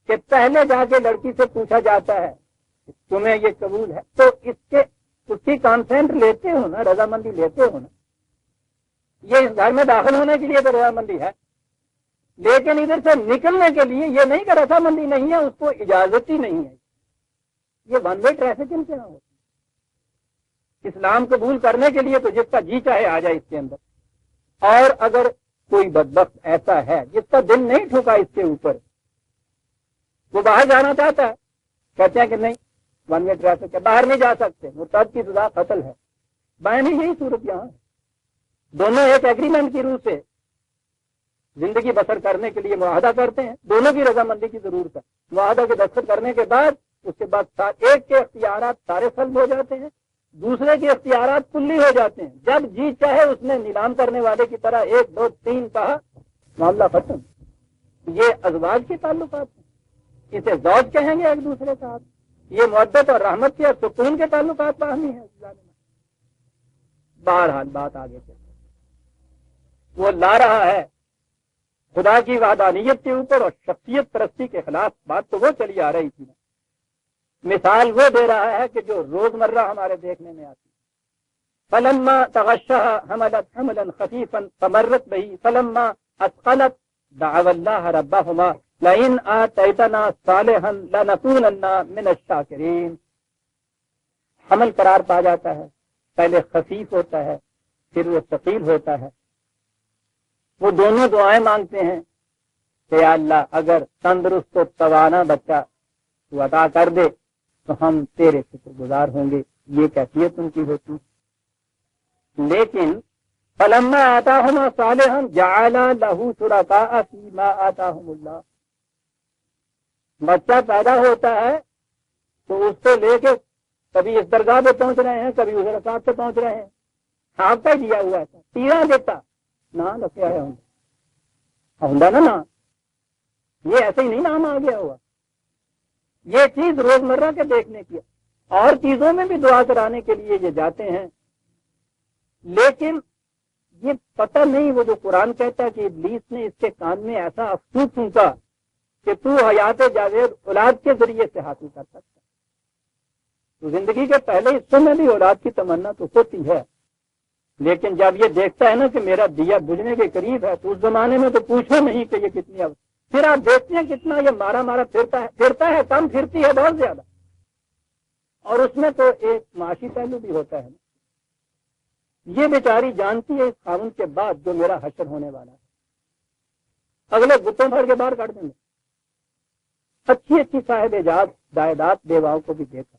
کہ پہلے جا کے لڑکی سے پوچھا جاتا ہے تمہیں یہ قبول ہے، تو اس کی کانسینٹ لیتے ہو نا، رضامندی لیتے ہو نا، یہ اس گھر میں داخل ہونے کے لیے تو رضامندی ہے، لیکن ادھر سے نکلنے کے لیے یہ نہیں کہ رضامندی نہیں ہے، اس کو اجازت ہی نہیں ہے۔ یہ ون وے ٹریفک ان کے یہاں ہوتی ہے۔ اسلام قبول کرنے کے لیے تو جس کا جی چاہے آ جائے اس کے اندر، اور اگر کوئی بدبخت ایسا ہے جس کا دل نہیں ٹھوکا اس کے اوپر، وہ باہر جانا چاہتا ہے، کہتے ہیں کہ نہیں ون وے ٹریفک ہے، باہر نہیں جا سکتے، مرتد کی سزا قتل ہے۔ بائیں یہی صورت یہاں ہے، دونوں ایک ایگریمنٹ کی روح سے زندگی بسر کرنے کے لیے معاہدہ کرتے ہیں، دونوں کی رضامندی کی ضرورت ہے۔ معاہدہ کے دستخط کرنے کے بعد اس کے بعد ایک کے اختیارات سارے سلب ہو جاتے ہیں، دوسرے کے اختیارات کلی ہو جاتے ہیں۔ جب جی چاہے اس نے نیلام کرنے والے کی طرح 1 2 3 کہا، معاملہ ختم۔ یہ ازواج کے تعلقات ہیں، اسے زوج کہیں گے ایک دوسرے کا ہاتھ۔ یہ محبت اور رحمت کے اور سکون کے تعلقات باہمی ہیں۔ بہرحال بات آگے چلے، وہ لا رہا ہے خدا کی وحدانیت کے اوپر اور شخصیت پرستی کے خلاف بات تو وہ چلی آ رہی تھی۔ مثال وہ دے رہا ہے کہ جو روزمرہ ہمارے دیکھنے میں آتی ہے۔ فلما تغشاها حملت حملا خفيفا فمرت به فلما اثقلت دعوا الله ربهما لئن آتيتنا صالحا لنكونن من الشاكرين۔ حمل قرار پا جاتا ہے، پہلے خفیف ہوتا ہے پھر وہ ثقیل ہوتا ہے۔ وہ دونوں دعائیں مانگتے ہیں کہ یا اللہ اگر تندرست و توانا بچہ تو عطا کر دے تو ہم تیرے شکر گزار ہوں گے۔ یہ کیفیت ان کی ہوتی۔ لیکن فلما آتاہما صالحا جعلا لہ شرکاء فیما آتاہم اللہ، بچہ پیدا ہوتا ہے تو اس کو لے کے کبھی اس درگاہ پہ پہنچ رہے ہیں، کبھی اس رکعت پہ پہنچ رہے ہیں۔ آپ کا دیا ہوا ہے تیرا دیتا نہ رکھا ہے ہوں نا، یہ ایسے ہی نہیں نام آ گیا ہوا۔ یہ چیز روزمرہ کے دیکھنے کی، اور چیزوں میں بھی دعا کرانے کے لیے یہ جاتے ہیں، لیکن یہ پتہ نہیں وہ جو قرآن کہتا ہے کہ ابلیس نے اس کے کان میں ایسا افسوس پھونکا کہ تو حیات جاوید اولاد کے ذریعے سے حاصل کر سکتا۔ تو زندگی کے پہلے حصے میں بھی اولاد کی تمنا تو ہوتی ہے، لیکن جب یہ دیکھتا ہے نا کہ میرا دیا بجھنے کے قریب ہے تو اس زمانے میں تو پوچھو نہیں کہ یہ کتنی اب پھر آپ دیکھتے ہیں کتنا یہ مارا مارا پھرتا ہے کم پھرتی ہے بہت زیادہ، اور اس میں تو ایک معاشی پہلو بھی ہوتا ہے۔ یہ بیچاری جانتی ہے اس خاون کے بعد جو میرا حشر ہونے والا ہے، اگلے گتوں بھر کے باہر کاٹ دیں گے۔ اچھی اچھی صاحب جائیداد بیواؤں کو بھی دیکھا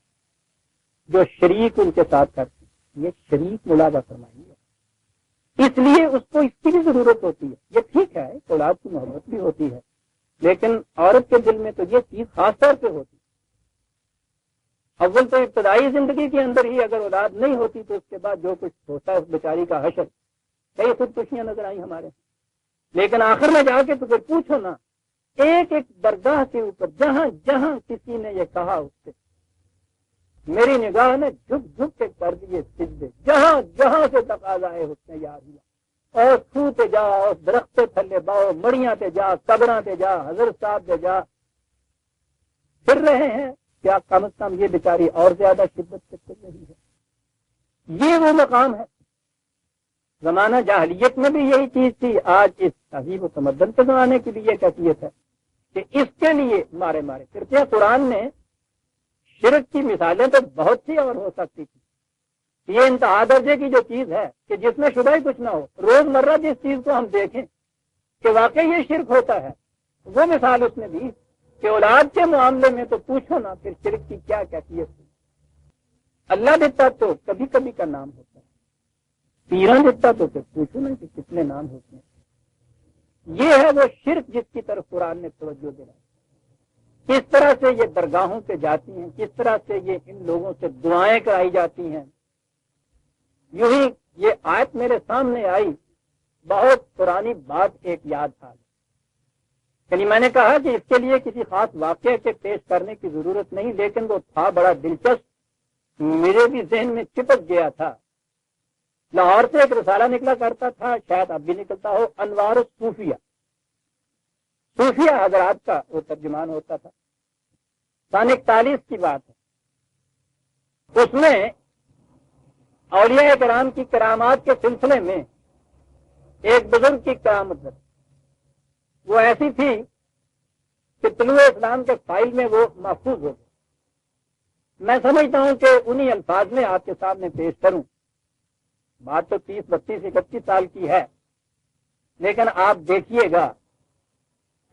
جو شریک ان کے ساتھ کرتے، یہ شریک ملازہ فرمائی ہے، اس لیے اس کو اس کی بھی ضرورت ہوتی ہے۔ یہ ٹھیک ہے اولاد کی محبت بھی ہوتی ہے، لیکن عورت کے دل میں تو یہ چیز خاص طور پہ ہوتی ہے۔ اول تو ابتدائی زندگی کے اندر ہی اگر اولاد نہیں ہوتی تو اس کے بعد جو کچھ ہوتا ہے اس بیچاری کا حشر، کئی خودکشیاں نظر آئی ہمارے، لیکن آخر میں جا کے تو پھر پوچھو نا، ایک ایک درگاہ کے اوپر جہاں جہاں کسی نے یہ کہا اس سے میری نگاہ نے جھک جھک کے کر دیے سجدے، جہاں جہاں سے تقاضا ہے اس نے یاد ہوا، اور چھوتے جا، اور درخت تھلے باؤ، مڑیاں تے جا، قبراں تے جا، حضرت صاحب تے جا، پھر رہے ہیں کیا کم از کم یہ بیچاری اور زیادہ شدت سے پھر رہی ہے۔ یہ وہ مقام ہے۔ زمانہ جاہلیت میں بھی یہی چیز تھی، آج اس تہذیب و تمدن کے زمانے کی بھی یہ کیفیت ہے کہ اس کے لیے مارے مارے پھرتے ہیں۔ قرآن نے شرک کی مثالیں تو بہت سی اور ہو سکتی تھی، یہ انتہا درجے کی جو چیز ہے کہ جس میں شبہ ہی کچھ نہ ہو، روزمرہ جس چیز کو ہم دیکھیں کہ واقعی یہ شرک ہوتا ہے، وہ مثال اس نے دی کہ اولاد کے معاملے میں تو پوچھو نا پھر شرک کی کیا کیفیت ہے۔ اللہ دیتا تو کبھی کبھی کا نام ہوتا ہے، پیراں دیتا تو پھر پوچھو نا کہ کتنے نام ہوتے ہیں۔ یہ ہے وہ شرک جس کی طرف قرآن نے توجہ دلائی۔ کس طرح سے یہ درگاہوں پہ جاتی ہیں، کس طرح سے یہ ان لوگوں سے دعائیں کرائی جاتی ہیں۔ یوں ہی یہ آیت میرے سامنے آئی، بہت پرانی بات ایک یاد آ گئی، یعنی میں نے کہا کہ اس کے لیے کسی خاص واقعے کے پیش کرنے کی ضرورت نہیں، لیکن وہ تھا بڑا دلچسپ، میرے بھی ذہن میں چپک گیا تھا۔ لاہور سے ایک رسالہ نکلا کرتا تھا، شاید اب بھی نکلتا ہو، انوار الصوفیہ، صوفیہ حضرات کا وہ ترجمان ہوتا تھا۔ سن 41 کی بات ہے۔ اس میں اولیاء کرام کی کرامات کے سلسلے میں ایک بزرگ کی کرامت ہے، وہ ایسی تھی کہ طلوع اسلام کے فائل میں وہ محفوظ ہو گئی۔ میں سمجھتا ہوں کہ انہی الفاظ میں آپ کے سامنے پیش کروں۔ بات تو 30 32 31 سال کی ہے، لیکن آپ دیکھیے گا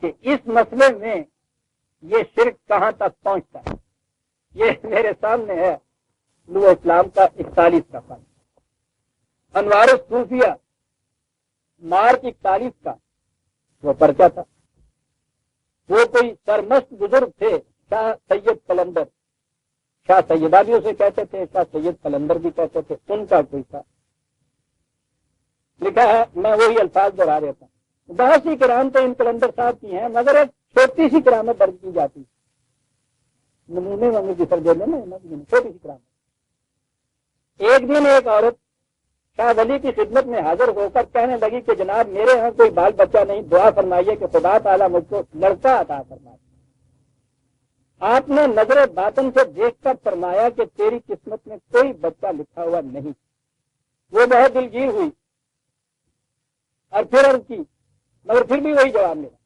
کہ اس مسئلے میں یہ شرک کہاں تک پہنچتا ہے۔ یہ میرے سامنے ہے نور اسلام کا 41 کا فن، انوار الصوفیہ مارچ 41 کا وہ پرچہ تھا۔ وہ کوئی سرمست بزرگ تھے، شاہ سید قلندر، شاہ سیدہ بھی اسے کہتے تھے، شاہ سید قلندر بھی کہتے تھے، ان کا کوئی تھا۔ لکھا ہے، میں وہی الفاظ دوہرا دیتا ہوں، بہت سی کرامتیں ان قلندر صاحب کی ہیں، مگر ایک چھوٹی سی کرامت درج کی جاتی، نمونے والی کی سرجن میں چھوٹی سی کرامت۔ ایک دن ایک عورت شاہ ولی کی خدمت میں حاضر ہو کر کہنے لگی کہ جناب میرے ہاں کوئی بال بچہ نہیں، دعا فرمائیے کہ خدا تعالیٰ مجھ کو لڑکا عطا فرمائے۔ آپ نے نظر باطن سے دیکھ کر فرمایا کہ تیری قسمت میں کوئی بچہ لکھا ہوا نہیں۔ وہ بہت دلگیر ہوئی اور پھر عرض کی، مگر پھر بھی وہی جواب ملا۔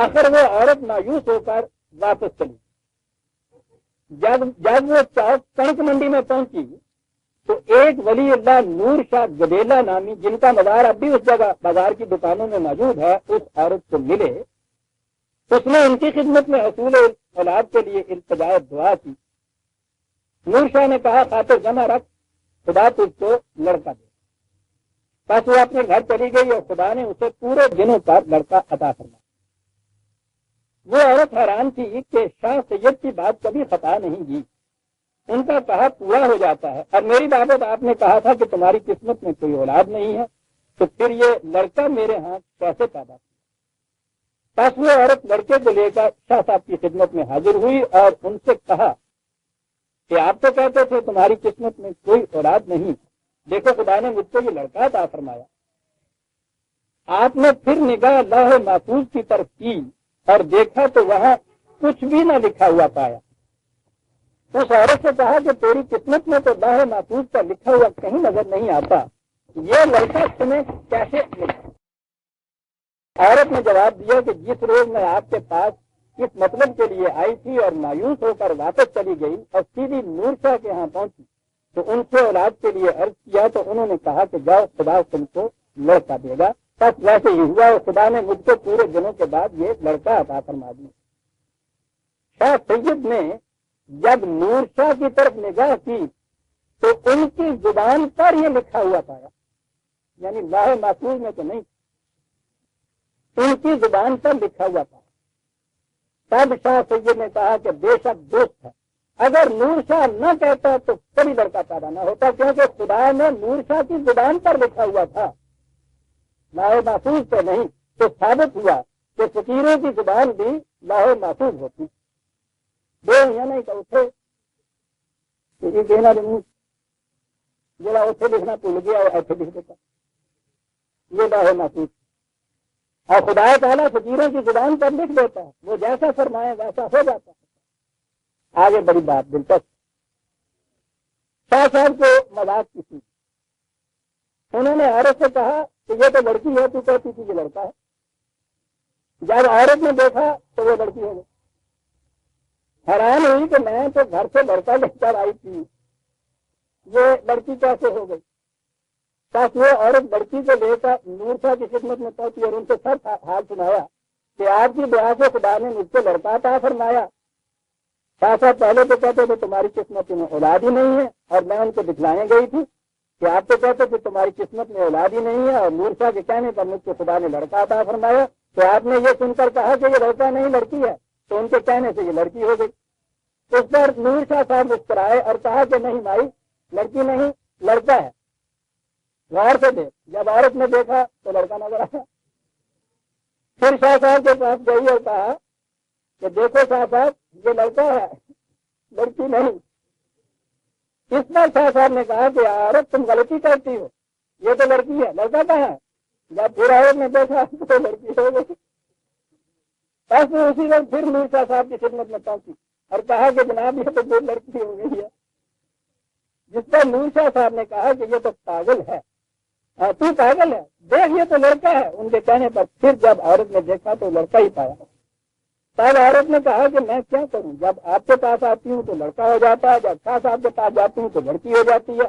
آخر وہ عورت مایوس ہو کر واپس چلی۔ جب وہ چوک کنک منڈی میں پہنچی تو ایک ولی اللہ نور شاہ گدیلا نامی، جن کا مزار اب بھی اس جگہ بازار کی دکانوں میں موجود ہے، اس عورت کو ملے۔ اس نے ان کی خدمت میں حصول اولاد کے لیے التجا دعا کی۔ نور شاہ نے کہا، خاطر جمع رکھ، خدا تجھ کو لڑکا دے۔ بس وہ اپنے گھر چلی گئی اور خدا نے اسے پورے دنوں کا لڑکا عطا فرمایا۔ وہ عورت حیران تھی کہ شاہ سید کی بات کبھی خطا نہیں کی، ان کا کہا پورا ہو جاتا ہے، اور میری بابت آپ نے کہا تھا کہ تمہاری قسمت میں کوئی اولاد نہیں ہے، تو پھر یہ لڑکا میرے ہاں کیسے پیدا کیا؟ بس وہ عورت لڑکے کو لے کر شاہ صاحب کی خدمت میں حاضر ہوئی اور ان سے کہا کہ آپ تو کہتے تھے تمہاری قسمت میں کوئی اولاد نہیں، دیکھو خدا نے مجھ کو یہ لڑکا عطا فرمایا۔ آپ نے پھر نگاہ لوح محفوظ کی طرف کی اور دیکھا تو وہاں کچھ بھی نہ لکھا ہوا پایا۔ اس عورت سے کہا کہ تیری قسمت میں تو لوح محفوظ کا لکھا ہوا کہیں نظر نہیں آتا، یہ لڑکا تمہیں کیسے ملا؟ عورت نے جواب دیا کہ جس روز میں آپ کے پاس اس مطلب کے لیے آئی تھی اور مایوس ہو کر واپس چلی گئی اور سیدھی نور شاہ کے ہاں پہنچی تو ان سے اولاد کے لیے عرض کیا تو انہوں نے کہا کہ جاؤ خدا تم کو لڑکا دے گا۔ بس ویسے ہی ہوا اور خدا نے مجھ کو پورے دنوں کے بعد یہ لڑکا عطا فرما دیا۔ شاہ سید نے جب نور شاہ کی طرف نگاہ کی تو ان کی زبان پر یہ لکھا ہوا پایا، یعنی لوح محفوظ میں تو نہیں، ان کی زبان پر لکھا ہوا تھا۔ تب شاہ سید نے کہا کہ بے شک دوست ہے، اگر نور شاہ نہ کہتا تو کبھی لڑکا پیدا نہ ہوتا، کیونکہ خدا نے نور شاہ کی زبان پر لکھا ہوا تھا، لوح محفوظ تو نہیں۔ تو ثابت ہوا کہ فقیروں کی زبان بھی لوح محفوظ ہوتی۔ دو نہیں تو اٹھے دینا جڑا اتنے لکھنا بھول گیا اور ایسے لکھ دیتا، یہ لوح محفوظ۔ اور خدا تعالیٰ فقیروں کی زبان پر لکھ دیتا ہے، وہ جیسا فرمائے ویسا ہو جاتا ہے۔ آگے بڑی بات دلچسپ، شاہ صاحب کو مذاق کی تھی، انہوں نے عورت سے کہا کہ یہ تو لڑکی ہے، تو کہتی تھی یہ لڑکا ہے۔ جب عورت نے دیکھا تو وہ لڑکی ہو گئی۔ حیران ہوئی کہ میں تو گھر سے لڑکا لے کر آئی تھی، یہ لڑکی کیسے ہو گئی؟ بس وہ عورت لڑکی کو لے کر نور شاہ کی خدمت میں پہنچی اور ان سے سب حال سنایا کہ آپ کی دعا سے خدا نے مجھ کو لڑکا عطا فرمایا۔ شاہ صاحب پہلے تو کہتے تھے تمہاری قسمت میں اولاد ہی نہیں ہے، اور میں ان کو دکھلانے گئی تھی کہ آپ تو کہتے تھے تمہاری قسمت میں اولاد ہی نہیں ہے، اور نور شاہ کے کہنے پر مجھ کو خدا نے لڑکا عطا فرمایا۔ تو آپ نے یہ سن کر کہا کہ یہ لڑکا نہیں لڑکی ہے، تو ان کے کہنے سے یہ لڑکی ہو گئی۔ اس پر نور شاہ صاحب مسکرائے اور کہا کہ نہیں مائی، لڑکی نہیں لڑکا ہے، غور سے دیکھ۔ جب عورت نے دیکھا تو لڑکا نظر آیا۔ پھر شاہ صاحب کے پاس گئی اور کہا کہ دیکھو شاہ صاحب یہ لڑکا ہے، لڑکی نہیں۔ اس پر شاہ صاحب نے کہا کہ عورت تم غلطی کرتی ہو، یہ تو لڑکی ہے، لڑکا کہاں ہے؟ جب پھر عورت نے دیکھا تو لڑکی ہو گئی۔ بس اسی وقت پھر نور شاہ صاحب کی خدمت میں پہنچی اور کہا کہ جناب یہ تو کوئی لڑکی ہو گئی ہے۔ جس پر نور شاہ صاحب نے کہا کہ یہ تو پاگل ہے، تو پاگل ہے، دیکھ یہ تو لڑکا ہے۔ ان کے کہنے پر پھر جب عورت نے دیکھا تو لڑکا ہی پایا۔ تب عورت نے کہا کہ میں کیا کروں، جب آپ کے پاس آتی ہوں تو لڑکا ہو جاتا ہے، جب شاہ صاحب کے پاس جاتی ہوں تو لڑکی ہو جاتی ہے۔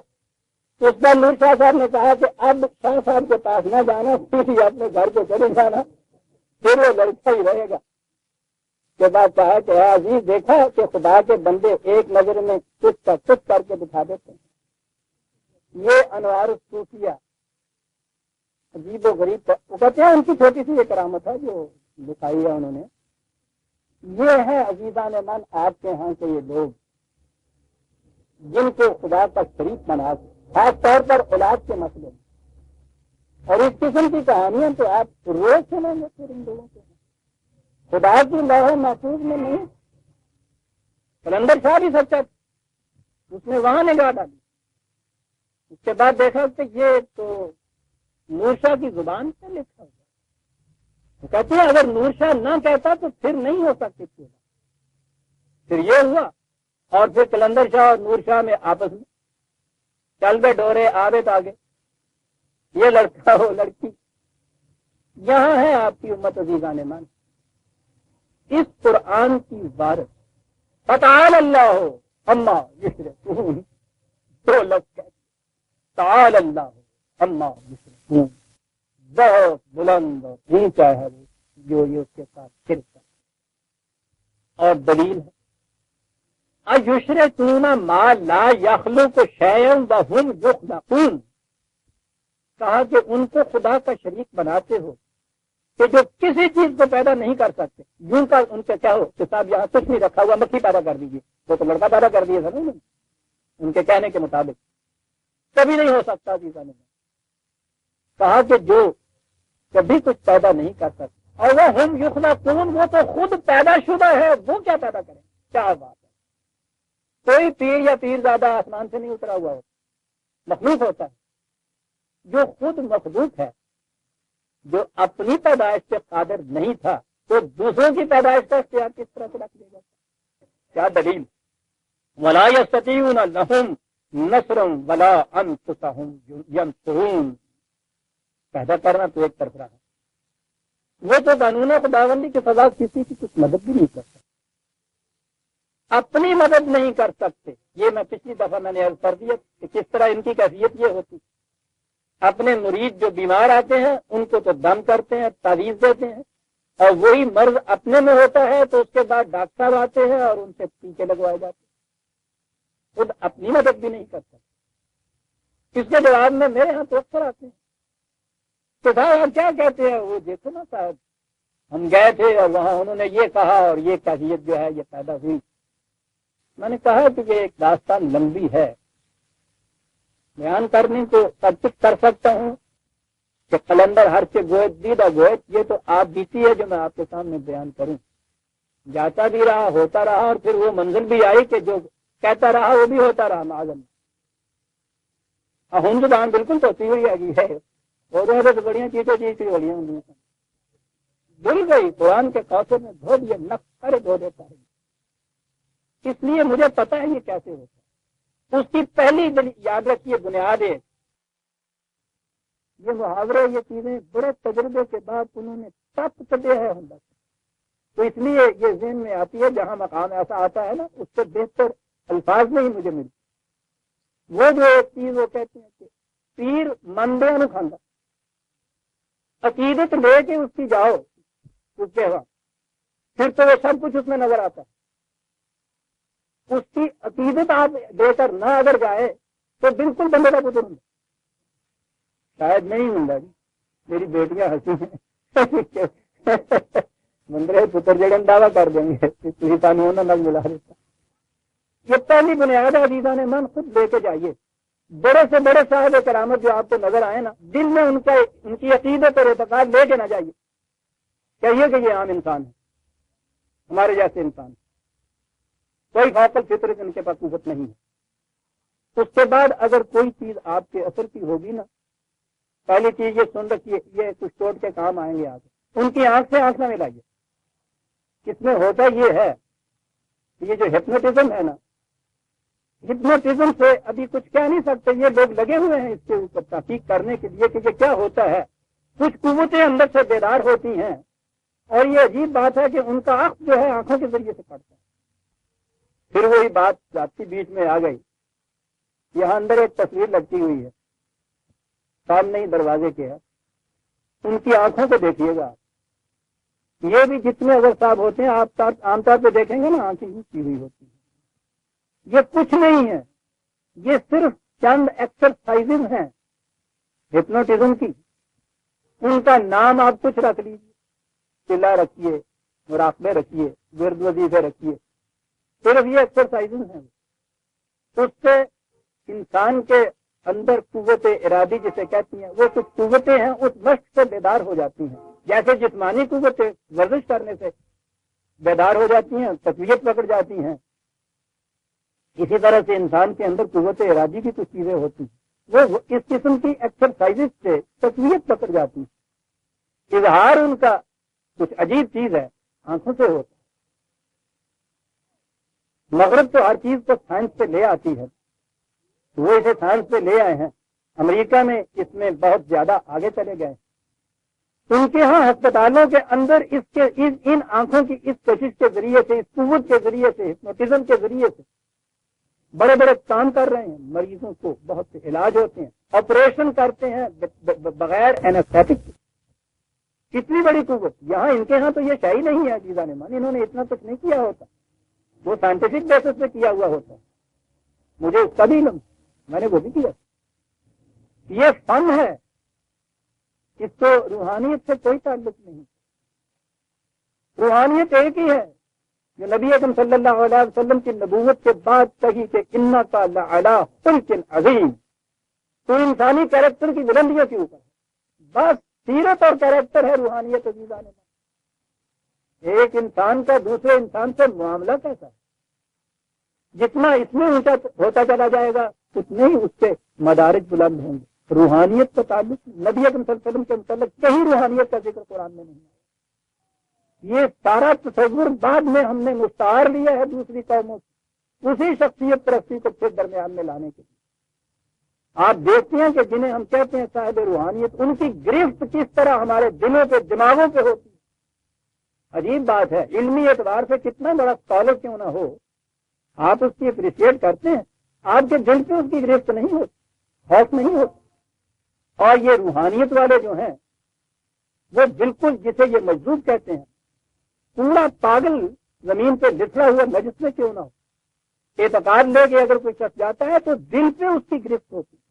اس پر نور شاہ صاحب نے کہا کہ اب شاہ صاحب کے پاس نہ جانا، پھر اپنے گھر کو چلے جانا، پھر وہ لڑکا ہی رہے گا۔ کے بعد کہا کہ اے عزیز دیکھا کہ خدا کے بندے ایک نظر میں کچھ کا کچھ کر کے دکھا دیتے ہیں. یہ انوار الصوفیہ عجیب و غریب وہ کہتے ہیں ان کی چھوٹی سی یہ کرامت ہے جو دکھائی ہے انہوں نے. یہ ہے عزیزان من آپ کے ہاں کے یہ لوگ جن کو خدا کا شریک بنا خاص طور پر اولاد کے مسئلے میں. اور اس قسم کی کہانیاں تو آپ روز سنیں گے پھر ان لوگوں سے. خدا کی لوح محفوظ میں نہیں. کلندر شاہ بھی سچا اس نے وہاں نگاہ ڈالی. اس کے بعد دیکھا کہ یہ تو نور شاہ کی زبان سے لکھا ہوا. وہ کہتے ہیں اگر نور شاہ نہ کہتا تو پھر نہیں ہو سکتی تھی. پھر یہ ہوا اور پھر کلندر شاہ اور نور شاہ میں آپس میں چل بے ڈورے آبد آگے. یہ لڑکا ہو لڑکی یہاں ہے آپ کی امت عزیزان مان. اس قرآن کی وارث فتعال اللہ ہو اما یشرکون تو لگ تعال اللہ ہو اما یشرکون. بہت بلند اور اونچا ہے جو یہ اس کے ساتھ شرک ہے. اور دلیل ہے ایشرکون ما لا یخلق شیئا وهم یخلقون. کہا کہ ان کو خدا کا شریک بناتے ہو کہ جو کسی چیز کو پیدا نہیں کر سکتے. یوں کا ان سے کیا ہو کہ صاحب یہاں کچھ نہیں رکھا ہوا مکھی پیدا کر دیجیے. وہ تو لڑکا پیدا کر دیے سر ان کے کہنے کے مطابق. کبھی نہیں ہو سکتا جیسا نہیں. کہا کہ جو کبھی کچھ پیدا نہیں کر سکتے اور وہ ہم یخلقون وہ تو خود پیدا شدہ ہے. وہ کیا پیدا کریں. کیا بات ہے. کوئی پیر یا پیر زیادہ آسمان سے نہیں اترا ہوا ہوتا. مخلوق ہوتا ہے جو خود مخلوق ہے جو اپنی پیدائش سے قادر نہیں تھا تو دوسروں کی پیدائش کا اختیار کس طرح سے رکھ دے گا. کیا دلیل. ولا یستطیعون لهم نصرا ولا انفسهم ینصرون. پیدا کرنا تو ایک طرف رہا. وہ تو قانون خداوندی کی سزا کسی کی کچھ مدد بھی نہیں کر سکتے. اپنی مدد نہیں کر سکتے. یہ میں پچھلی دفعہ میں نے عرض کر دیا کہ کس طرح ان کی کیفیت یہ ہوتی. اپنے مرید جو بیمار آتے ہیں ان کو تو دم کرتے ہیں تعویذ دیتے ہیں اور وہی مرض اپنے میں ہوتا ہے تو اس کے بعد ڈاکٹر آتے ہیں اور ان سے ٹیکے لگوائے جاتے ہیں. خود اپنی مدد بھی نہیں کر سکتے. اس کے جواب میں میرے ہاں تو اکثر آتے ہیں تو صاحب آپ کیا کہتے ہیں. وہ دیکھو نا صاحب ہم گئے تھے اور وہاں انہوں نے یہ کہا اور یہ کیفیت جو ہے یہ پیدا ہوئی. میں نے کہا کہ یہ ایک داستان لمبی ہے بیان کرنے کو سب کچھ کر سکتا ہوں کہ قلندر ہر سے گویت دیدہ گویت یہ تو آپ بیتی ہے جو میں آپ کے سامنے بیان کروں. جاتا بھی رہا ہوتا رہا اور پھر وہ منزل بھی آئی کہ جو کہتا رہا وہ بھی ہوتا رہا. معاذم ہوں زبان بالکل توتی ہوئی آگی ہے. وہ تو بڑیاں چیزیں چیزیں بڑی ہوں بھول گئی. قرآن کے قوصر میں دھو دیے نقص دھو دیتا ہے. اس لیے مجھے پتا ہے یہ کیسے ہوتا ہے. اس کی پہلی یاد رکھیے بنیاد ہے یہ محاورے یہ چیزیں بڑے تجربے کے بعد انہوں نے تپ کدے ہے ہم بس. تو اس لیے یہ ذہن میں آتی ہے جہاں مقام ایسا آتا ہے نا اس سے بہتر الفاظ نہیں مجھے ملتی. وہ جو ایک چیز وہ کہتے ہیں کہ پیر مندے نو کھانا عقیدت لے کے اس کی جاؤ اس کے وہاں پھر تو وہ سب کچھ اس میں نظر آتا ہے. اس کی عقیدت آپ دے کر نہ اگر جائے تو بالکل بندے کا پتر شاید نہیں ہوں گا. میری بیٹیاں ہنسی ہیں مندرے پتر جڑے دعویٰ کر دیں گے کسی قانون نہ ملا دیتا. یہ پہلی بنیاد ہے عزیزان من خود لے کے جائیے. بڑے سے بڑے صاحب کرامت جو آپ کو نظر آئے نا دل میں ان کی عقیدت اور اعتقاد لے کے نہ جائیے. کہیے کہ یہ عام انسان ہے ہمارے جیسے انسان. کوئی فاقل فطرت ان کے پاس قوت نہیں ہے. اس کے بعد اگر کوئی چیز آپ کے اثر کی ہوگی نا پہلی چیز یہ سن رکھیے یہ کچھ چوٹ کے کام آئیں گے آگے. ان کی آنکھ سے آنکھ نہ ملائیے. اس میں ہوتا یہ ہے یہ جو ہپنوٹزم ہے نا ہپنوٹزم سے ابھی کچھ کہہ نہیں سکتے. یہ لوگ لگے ہوئے ہیں اس کے اوپر تحقیق کرنے کے لیے کہ یہ کیا ہوتا ہے. کچھ قوتیں اندر سے بیدار ہوتی ہیں اور یہ عجیب بات ہے کہ ان کا عقل جو ہے آنکھوں کے ذریعے سے پڑتا ہے. پھر وہی بات جاتی بیچ میں آ گئی. یہاں اندر ایک تصویر لگتی ہوئی ہے سامنے ہی دروازے کے ہے. ان کی آنکھوں کو دیکھیے گا یہ بھی جتنے اگر صاحب ہوتے ہیں آپ عام طور پہ دیکھیں گے نا آنکھیں کی ہوئی ہوتی ہیں. یہ کچھ نہیں ہے, یہ صرف چند ایکسرسائز ہیں ہپنوٹزم کی. ان کا نام آپ کچھ رکھ لیجیے, چلا رکھیے, مراقبے رکھیے, ورد وظیفے رکھیے, صرف یہ ایکسرسائز ہیں. اس سے انسان کے اندر قوت ارادی جسے کہتی ہیں, وہ کچھ قوتیں ہیں اس مشق سے بیدار ہو جاتی ہیں. جیسے جسمانی قوتیں ورزش کرنے سے بیدار ہو جاتی ہیں, تقویت پکڑ جاتی ہیں, اسی طرح سے انسان کے اندر قوت ارادی کی کچھ چیزیں ہوتی ہیں, وہ اس قسم کی ایکسرسائز سے تقویت پکڑ جاتی ہیں. اظہار ان کا کچھ عجیب چیز ہے, آنکھوں سے ہوتا ہے. مغرب تو ہر چیز کو سائنس پہ لے آتی ہے, وہ اسے سائنس پہ لے آئے ہیں. امریکہ میں اس میں بہت زیادہ آگے چلے گئے. ان کے ہاں ہسپتالوں کے اندر ان آنکھوں کی اس کوشش کے ذریعے سے, اس قوت کے ذریعے سے, ہپنوٹزم کے ذریعے سے بڑے بڑے کام کر رہے ہیں. مریضوں کو بہت سے علاج ہوتے ہیں, آپریشن کرتے ہیں بغیر اینستھیٹک کے. کتنی بڑی قوت. یہاں ان کے ہاں تو یہ شاہی نہیں ہے عزیزان مان, انہوں نے اتنا کچھ نہیں کیا ہوتا, وہ سائنٹیفک بیسس پہ کیا ہوا ہوتا ہے. مجھے اس کا بھی علم, میں نے وہ بھی کیا. یہ فن ہے, اس کو روحانیت سے کوئی تعلق نہیں. روحانیت ایک ہی ہے جو نبی اکرم صلی اللہ علیہ وسلم کی نبوت کے بعد کہی کہ انک لعلی خلق عظیم, تو انسانی کیریکٹر کی بلندیوں کے اوپر بس سیرت اور کیریکٹر ہے روحانیت. عزیزان ایک انسان کا دوسرے انسان سے معاملہ کیسا ہے, جتنا اس میں اونچا ہوتا چلا جائے گا اتنے ہی اس سے مدارج بلند ہوں گے. روحانیت کا تعلق نبی اکرم صلی اللہ علیہ وسلم کے متعلق کہیں روحانیت کا ذکر قرآن میں نہیں ہے. یہ سارا تصور بعد میں ہم نے مستعار لیا ہے دوسری قوموں سے, اسی شخصیت پرستی کو پھر درمیان میں لانے کے لیے. آپ دیکھتے ہیں کہ جنہیں ہم کہتے ہیں صاحب روحانیت, ان کی گرفت کس طرح ہمارے دلوں پہ, دماغوں پہ ہوتی ہے. عجیب بات ہے, علمی اعتبار سے کتنا بڑا اسکالر کیوں نہ ہو, آپ اس کی اپریشیٹ کرتے ہیں, آپ کے دل پہ اس کی گرفت نہیں ہوتی, خوف نہیں ہوتا. اور یہ روحانیت والے جو ہیں وہ بالکل جسے یہ مجذوب کہتے ہیں, پورا پاگل زمین پہ لٹھا ہوا نجس میں کیوں نہ ہو, اعتقاد لے کے اگر کوئی شخص جاتا ہے تو دل پہ اس کی گرفت ہوتی ہے.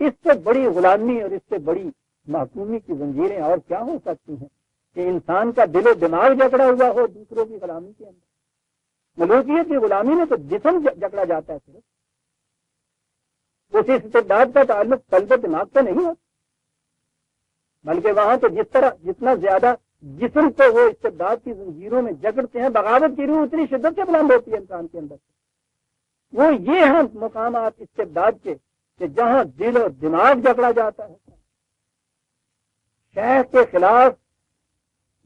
اس سے بڑی غلامی اور اس سے بڑی محکومی کی زنجیریں اور کیا ہو سکتی ہیں کہ انسان کا دل و دماغ جکڑا ہوا ہو دوسروں کی غلامی کے اندر. ملوکیت کی غلامی میں تو جسم جکڑا جاتا ہے, صرف اسی استبداد کا تعلق قلب و دماغ سے نہیں ہوتا, بلکہ وہاں تو جتنا زیادہ جسم کو وہ استبداد کی زنجیروں میں جکڑتے ہیں, بغاوت کی روح اتنی شدت سے بلند ہوتی ہے انسان کے اندر. وہ یہ ہیں مقامات استبداد کے کہ جہاں دل و دماغ جکڑا جاتا ہے. شیخ کے خلاف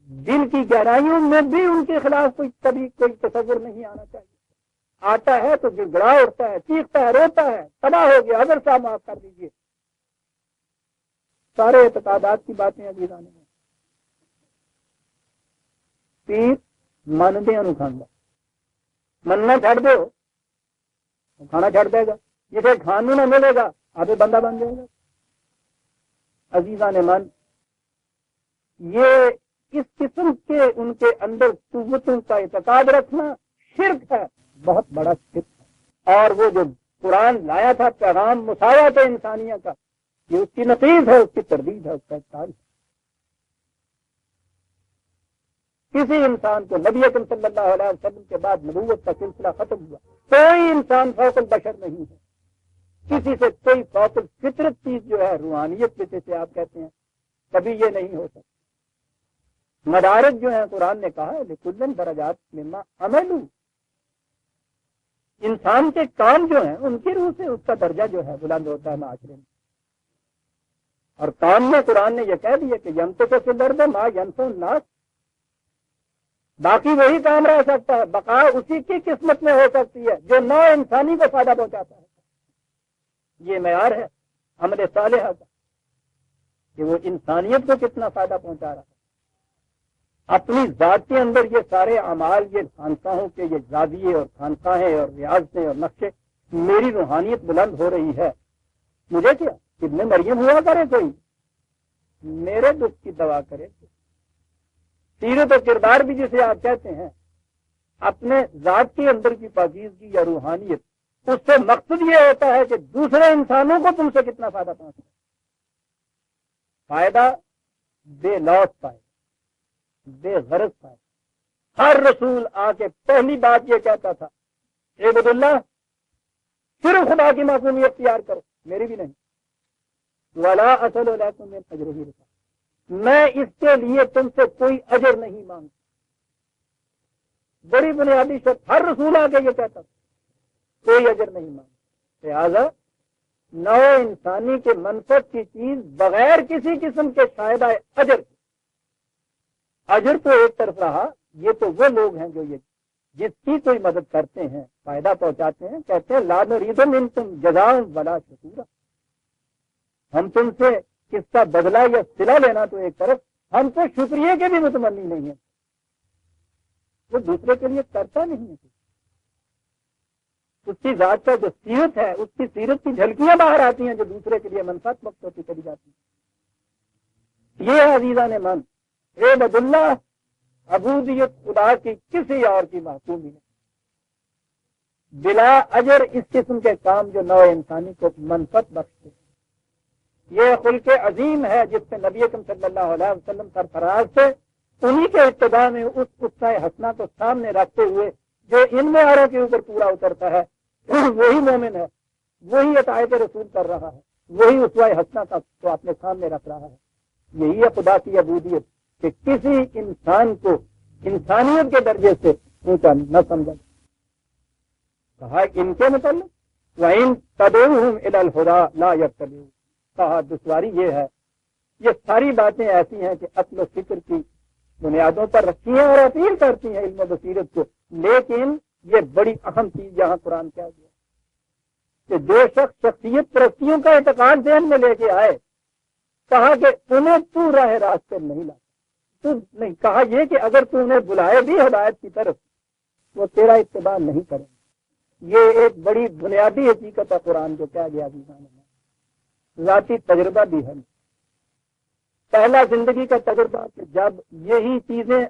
دل کی گہرائیوں میں بھی ان کے خلاف کوئی تصور نہیں آنا چاہیے. آتا ہے تو گڑگڑا اٹھتا ہے, چیختا ہے, روتا ہے, تباہ ہو گیا, اگر صاحب معاف کر دیجیے. سارے اعتقادات کی باتیں ابھی جانے میں. پیر مانتے ہیں کھانا, مننا چھڑ دو کھانا چھڑ دے گا, جسے کھانے نہ ملے گا آپ بندہ بن جائے گا. عزیزان من, یہ اس قسم کے ان کے اندر قوتوں کا اعتقاد رکھنا شرک ہے, بہت بڑا شرک ہے. اور وہ جو قرآن لایا تھا پیغام مساوات انسانیہ کا, یہ اس کی نقیض ہے, اس کی تردید ہے, اس کا اقرار ہے. کسی انسان کو نبی اکرم صلی اللہ علیہ وسلم کے بعد نبوت کا سلسلہ ختم ہوا, کوئی انسان فوق البشر نہیں ہے, کسی سے کوئی فوق الفطرت چیز جو ہے روحانیت جیسے آپ کہتے ہیں کبھی یہ نہیں ہو سکتا. مدارج جو ہیں قرآن نے کہا ہے لکل درجات مما عملوا, انسان کے کام جو ہیں ان کی روح سے اس کا درجہ جو ہے بلند ہوتا ہے معاشرے میں. اور کام میں قرآن نے یہ کہہ دیا کہ ینطق فی الارض ما ینفع الناس, باقی وہی کام رہ سکتا ہے, بقا اسی کی قسمت میں ہو سکتی ہے جو نو انسانی کو فائدہ پہنچاتا ہے. یہ معیار ہے عمل صالحہ کا کہ وہ انسانیت کو کتنا فائدہ پہنچا رہا ہے. اپنی ذات کے اندر یہ سارے اعمال, یہ خانقاہوں کے یہ زاویے اور خانقاہیں اور ریاضتیں اور نقشے, میری روحانیت بلند ہو رہی ہے. مجھے کیا ابن مریم ہوا کرے کوئی, میرے دکھ کی دوا کرے, سیرت و کردار بھی جسے آپ کہتے ہیں، اپنے ذات کے اندر کی پاکیزگی یا روحانیت، اس سے مقصد یہ ہوتا ہے کہ دوسرے انسانوں کو تم سے کتنا فائدہ پہنچے، فائدہ بے لوث پائے، بے غرض پائے۔ ہر رسول آ کے پہلی بات یہ کہتا تھا، عبد اللہ صرف خدا کی معصومیت اختیار کرو، میری بھی نہیں، ولا اصل علیکم من اجرہ رسالہ، میں اس کے لیے تم سے کوئی اجر نہیں مانگتا۔ بڑی بنیادی شرط، ہر رسول آ کے یہ کہتا تھا، کوئی اجر نہیں مانگتا۔ لہذا نو انسانی کے منفعت کی چیز بغیر کسی قسم کے فائدہ اجر، اجر تو ایک طرف رہا، یہ تو وہ لوگ ہیں جو یہ جس کی کوئی مدد کرتے ہیں، فائدہ پہنچاتے ہیں، کہتے ہیں لا نرید منکم جزاء ولا شکورا، ہم تم سے کس کا بدلہ یا صلہ لینا تو ایک طرف، ہم تو شکریہ کے بھی متمنی نہیں ہیں۔ وہ دوسرے کے لیے کرتا نہیں ہے، اس کی ذات کا جو سیرت ہے، اس کی سیرت کی جھلکیاں باہر آتی ہیں جو دوسرے کے لیے منفعت وقت ہوتی چلی جاتی ہیں۔ یہ ہے عزیزان من، عبد اللہ عبودیت خدا کی کسی اور کی محکومی ہے، بلا اجر اس قسم کے کام جو نو انسانی کو منفعت بخشتے ہیں۔ یہ خلق عظیم ہے جس سے نبی اکرم صلی اللہ علیہ وسلم سرفراز تھے، انہی کے ابتدا میں اس قصہ حسنہ کو سامنے رکھتے ہوئے جو ان معیاروں کے اوپر پورا اترتا ہے، وہی مومن ہے، وہی اطاعت رسول کر رہا ہے، وہی اسوہ حسنہ کا تو اپنے سامنے رکھ رہا ہے۔ یہی ہے خدا کی عبودیت، کہ کسی انسان کو انسانیت کے درجے سے اونچا نہ سمجھا۔ کہا ان کے متعلق وَإِن تَدْعُوهُمْ إِلَى الْهُدَىٰ لَا يَهْتَدُونَ، کہا دشواری یہ ہے، یہ ساری باتیں ایسی ہیں کہ عقل و فکر کی بنیادوں پر رکھی ہیں اور اپیل کرتی ہیں علم و بصیرت کو، لیکن یہ بڑی اہم چیز یہاں قرآن کہہ گیا کہ جو شخص شخصیت پرستیوں کا اعتقاد ذہن میں لے کے آئے، کہا کہ انہیں تو راہ راست پہ نہیں لاتا، تو نہیں، کہا یہ کہ اگر تو انہیں بلائے بھی ہدایت کی طرف، وہ تیرا اتباع نہیں کریں گے۔ یہ ایک بڑی بنیادی حقیقت ہے قرآن جو کہہ گیا، ذاتی تجربہ بھی ہے۔ پہلا زندگی کا تجربہ کہ جب یہی چیزیں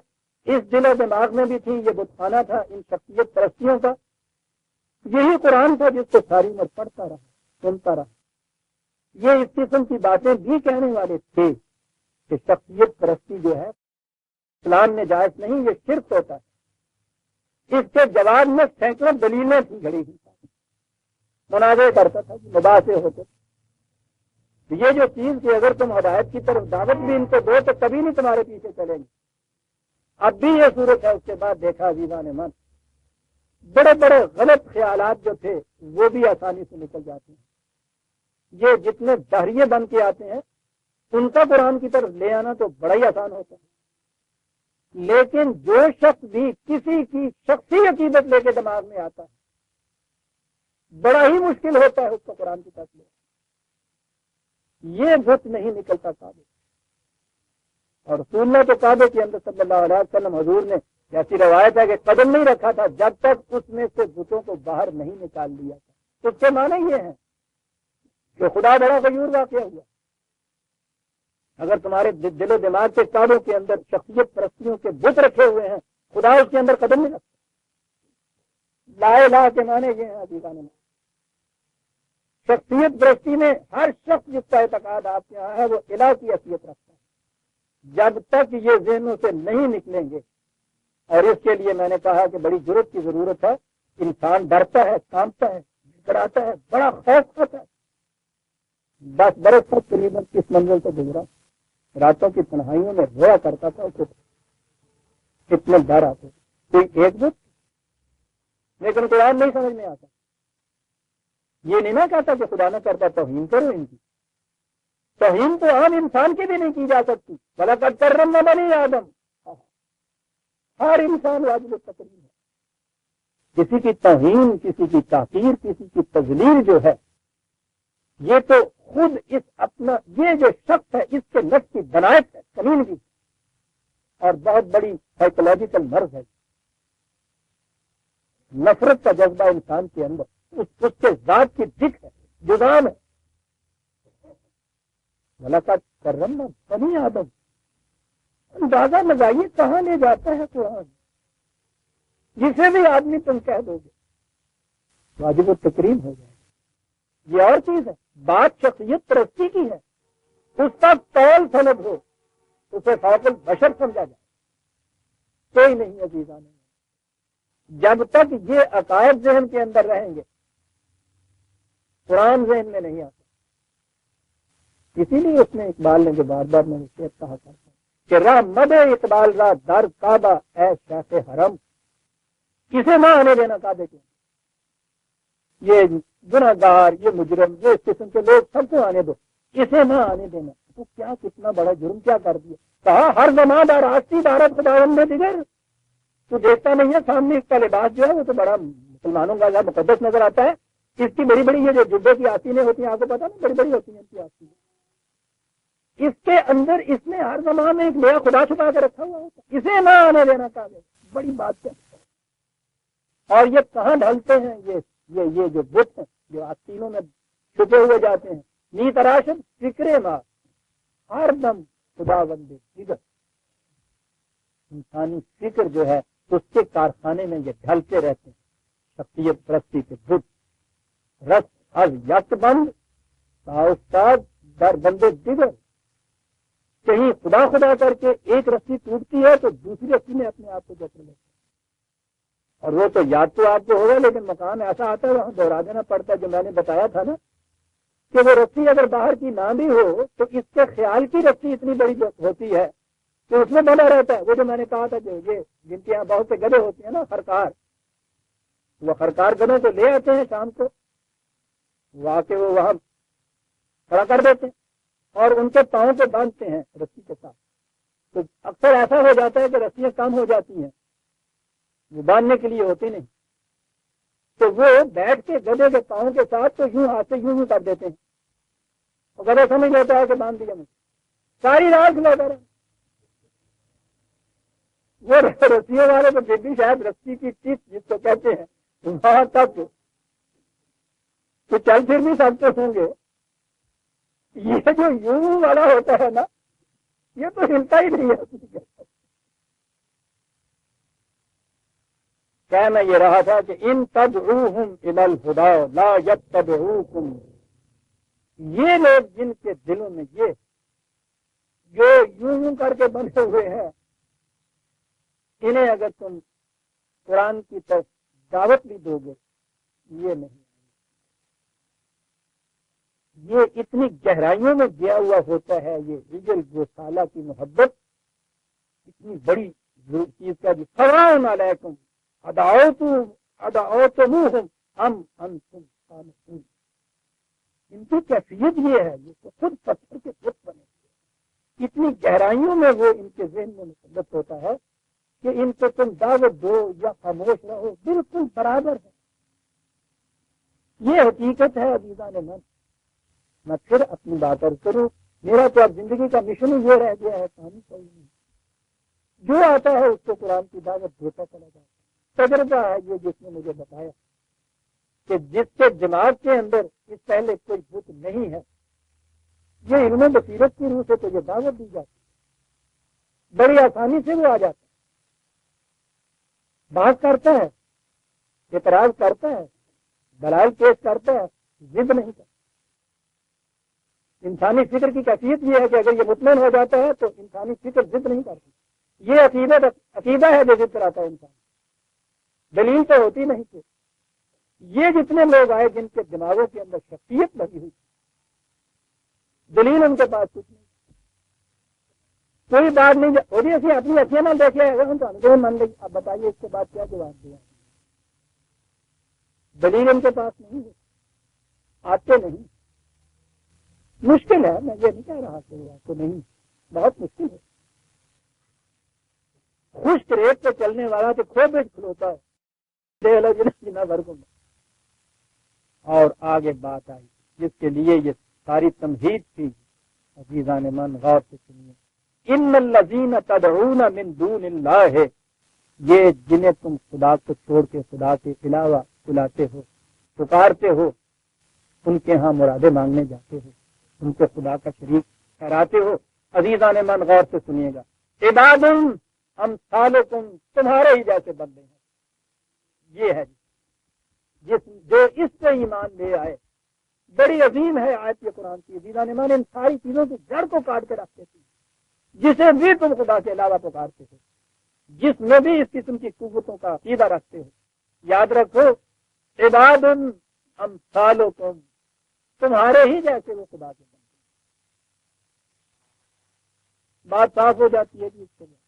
اس دل و دماغ میں بھی تھیں، یہ بتخانہ تھا ان شخصیت پرستیوں کا، یہی قرآن تھا جس کو ساری عمر پڑھتا رہا، سنتا رہا۔ یہ اس قسم کی باتیں بھی کہنے والے تھے کہ شخصیت پرستی جو ہے اسلام میں جائز نہیں، یہ شرک ہوتا ہے۔ اس کے جواب میں سینکڑوں دلیلیں تھی گھڑی ہوئی، مناظرے کرتا تھا، مباحثے ہوتے تھے۔ یہ جو چیز کہ اگر تم ہدایت کی طرف دعوت بھی ان کو دو تو کبھی نہیں تمہارے پیچھے چلیں گے، اب بھی یہ صورت ہے۔ اس کے بعد دیکھا عزیزان من، بڑے بڑے غلط خیالات جو تھے وہ بھی آسانی سے نکل جاتے ہیں۔ یہ جتنے دہریے بن کے آتے ہیں ان کا قرآن کی طرف لے آنا تو بڑا ہی آسان ہوتا ہے، لیکن جو شخص بھی کسی کی شخصی عقیدت لے کے دماغ میں آتا ہے، بڑا ہی مشکل ہوتا ہے اس کو قرآن کی طرف لے۔ یہ بت نہیں نکلتا کعبے، اور رسول اللہ تو کعبے کے اندر صلی اللہ علیہ وسلم حضور نے ایسی روایت ہے کہ قدم نہیں رکھا تھا جب تک اس میں سے بتوں کو باہر نہیں نکال لیا تھا۔ اس کے معنی یہ ہے کہ خدا بڑا غیور واقعہ ہوا۔ اگر تمہارے دل و دماغ کے کعبوں کے اندر شخصیت پرستیوں کے بت رکھے ہوئے ہیں، خدا اس کے اندر قدم نہیں رکھتا۔ لا الہ کے معنی یہ ہے عزیزان من، شخصیت پرستی میں ہر شخص جس کا اعتقاد آپ کے یہاں ہے وہ الہ کی حیثیت رکھتا ہے، جب تک یہ ذہنوں سے نہیں نکلیں گے۔ اور اس کے لیے میں نے کہا کہ بڑی ضرورت کی ضرورت ہے، انسان ڈرتا ہے، کانپتا ہے، گھبراتا ہے، بڑا خوف ہوتا ہے۔ 10 برس تک تقریباً اس منزل سے گزرا، راتوں کی تنہائیوں میں رویا کرتا تھا، اسے اتنے ڈر آتے، کوئی ایک بت، لیکن قرآن نہیں سمجھ میں آتا۔ یہ نہیں میں کہتا کہ خدا نہ کرتا توہین کرو ان کی، توہین تو عام انسان کی بھی نہیں کی جا سکتی۔ وَلَقَدْ كَرَّمْنَا بَنِي آدَم، ہر انسان واجب التکریم ہے۔ کسی کی توہین، کسی کی تحقیر، کسی کی تذلیل جو ہے، یہ تو خود اس اپنا یہ جو شخص ہے اس کے نفس کی بنائت ہے، کمینگی، اور بہت بڑی سائیکولوجیکل مرض ہے۔ نفرت کا جذبہ انسان کے اندر اس کے ذات کی دکھ ہے، جذام ہے۔ وَلَقَدْ كَرَّمْنَا بَنِي آدَم، اندازہ لگائیے کہاں لے جاتا ہے قرآن. جسے بھی آدمی تم کہہ دو گے واجب التکریم ہو جائے گا. یہ اور چیز ہے، بات شخصیت پرستی کی ہے، اس کا قول سند ہو، اسے فوق البشر سمجھا جائے. کوئی نہیں عزیزان، جب تک یہ عقائد ذہن کے اندر رہیں گے قرآن ذہن میں نہیں آتا. اسی لیے اس میں اقبال نے جو بار بار میں نے کہا کرتا ہوں کہ راہ مد اقبال را در کعبہ اے شیخ حرم، کسے نہ آنے دینا کعبے کے. یہ گناہگار، یہ مجرم، یہ اس قسم کے لوگ سب کو آنے دو، اسے نہ آنے دینا. تو کیا کتنا بڑا جرم کیا کر دیا. کہا ہر زمان راستی دارت خداوند نے دیگر. تو دیکھتا نہیں ہے سامنے اس کا لباس جو ہے وہ تو بڑا مسلمانوں کا مقدس نظر آتا ہے. اس کی بڑی بڑی یہ جو جبے کی آستینیں ہوتی ہیں، آپ کو پتا نا بڑی بڑی ہوتی ہیں ان کی آستینیں. اس کے اندر اس نے ہر زمان میں ایک نیا خدا چھپا کے رکھا ہوا ہوتا، اسے نہ آنے دینا کعبے. بڑی بات کیا. اور یہ کہاں ڈھلتے ہیں یہ جو بت ہیں جو آستینوں میں چھپے ہوئے جاتے ہیں. نی تراشد فکرے ماں ہر دم خدا بندے فکر. انسانی فکر جو ہے اس کے کارخانے میں یہ ڈھلتے رہتے ہیں. شخصیت پرستی کے بت رس از یک بند استاد در بندے دیگر. کہیں خدا خدا کر کے ایک رسی ٹوٹتی ہے تو دوسری رسی میں اپنے آپ کو جکڑ لیتے ہیں. اور وہ تو یاد تو آپ کو ہوگا لیکن مقام ایسا آتا ہے وہاں دوہرا دینا پڑتا ہے جو میں نے بتایا تھا نا کہ وہ رسی اگر باہر کی نہ بھی ہو تو اس کے خیال کی رسی اتنی بڑی ہوتی ہے کہ اس میں بنا رہتا ہے. وہ جو میں نے کہا تھا جو یہ جن کے یہاں بہت سے گدھے ہوتے ہیں نا خرکار، وہ خرکار گدھوں کو لے آتے ہیں شام کو، وہ آ کے وہ وہاں کھڑا کر دیتے ہیں اور ان کے پاؤں کو باندھتے ہیں رسی کے ساتھ. تو اکثر ایسا ہو جاتا ہے کہ رسیاں کم ہو جاتی ہیں، وہ باندھنے کے لیے ہوتی نہیں، تو وہ بیٹھ کے گدھے کے پاؤں کے ساتھ تو یوں ہاتھ سے یوں کر دیتے ہیں. اور گدھا سمجھ لیتا ہے کہ باندھ دیا مجھے، ساری رات کھلاتا رہا. وہ رسیوں والے تو پھر بھی شاید رسی کی ٹپ جس کو کہتے ہیں وہاں تک تو چل پھر بھی سکتے ہوں گے. یہ جو یوں والا ہوتا ہے نا یہ تو ہلتا ہی نہیں ہے. کہنا یہ رہا تھا کہ ان تدعوہم الی الہدی لا یتبعوکم. یہ لوگ جن کے دلوں میں یہ جو یوں کر کے بنے ہوئے ہیں، انہیں اگر تم قرآن کی طرف دعوت بھی دو گے یہ نہیں. یہ اتنی گہرائیوں میں گیا ہوا ہوتا ہے یہ رجل گوسالہ کی محبت اتنی بڑی چیز کا جو سلام علیکم ادعوتموہم ام انتم صامتون. ان کی کیفیت یہ ہے یہ تو خود پتھر کے بت بنے ہوئے. اتنی گہرائیوں میں وہ ان کے ذہن میں مسلط ہوتا ہے کہ ان کو تم دعوت دو یا خاموش رہو بالکل برابر ہے. یہ حقیقت ہے عزیزان من. میں پھر اپنی بات عرض کروں، میرا تو اب زندگی کا مشن ہی یہ رہ گیا ہے، کہانی کوئی نہیں. جو آتا ہے اس کو قرآن کی دعوت دیتا چلا جاتا ہے. تجربہ ہے یہ جس نے مجھے بتایا کہ جس کے دماغ کے اندر اس پہلے کوئی بت نہیں ہے، یہ علم بصیرت کی روح سے تو یہ دعوت دی جاتی ہے، بڑی آسانی سے وہ آ جاتا ہے، بات کرتا ہے، اعتراض کرتا ہے، دلائل پیش کرتا ہے، ضد نہیں کرتا. انسانی فکر کی کیفیت یہ ہے کہ اگر یہ مطمئن ہو جاتا ہے تو انسانی فکر ضد نہیں کرتی. یہ عقیدہ ہے جو ضد کراتا ہے انسان، دلیل تو ہوتی نہیں تھی. یہ جتنے لوگ آئے جن کے دماغوں کے اندر شخصیت لگی ہوئی، دلیل ان کے پاس کچھ نہیں، کوئی بات نہیں ہوتی. اسی اپنی اچھے نہ دیکھ لے تو من لگی. اب بتائیے اس کے بعد کیا جواب دیا. دلیل ان کے پاس نہیں ہے، آتے نہیں. مشکل ہے، میں یہ نہیں کہہ رہا کہ آپ کو نہیں، بہت مشکل ہے. خشک ریت پہ چلنے والا تو خوب کھلوتا ہے جنا ورگوں میں. اور آگے بات آئی جس کے لیے یہ ساری تمہید تھی. عزیزان من غور سے سنیے. ان الذین تدعون من دون اللہ، یہ جنہیں تم خدا کو چھوڑ کے خدا کے علاوہ بلاتے ہو، پکارتے ہو، ان کے ہاں مرادیں مانگنے جاتے ہو، ان کو خدا کا شریک ٹھہراتے ہو. عزیزان من غور سے سنیے گا. عباد امثالکم، تمہارے ہی جیسے بندے ہیں. یہ ہے جو اس سے ایمان لے آئے. بڑی عظیم ہے آیت یہ قرآن کی. عزیزان ایمان ان ساری چیزوں کی جڑ کو کاٹ کے رکھتے تھے. جسے بھی تم خدا کے علاوہ پکارتے ہو، جس میں بھی اس قسم کی قوتوں کا عقیدہ رکھتے ہو، یاد رکھو عباد امثالکم، تمہارے ہی جیسے وہ خدا کے بندے. بات صاف ہو جاتی ہے کہ اس کے لیے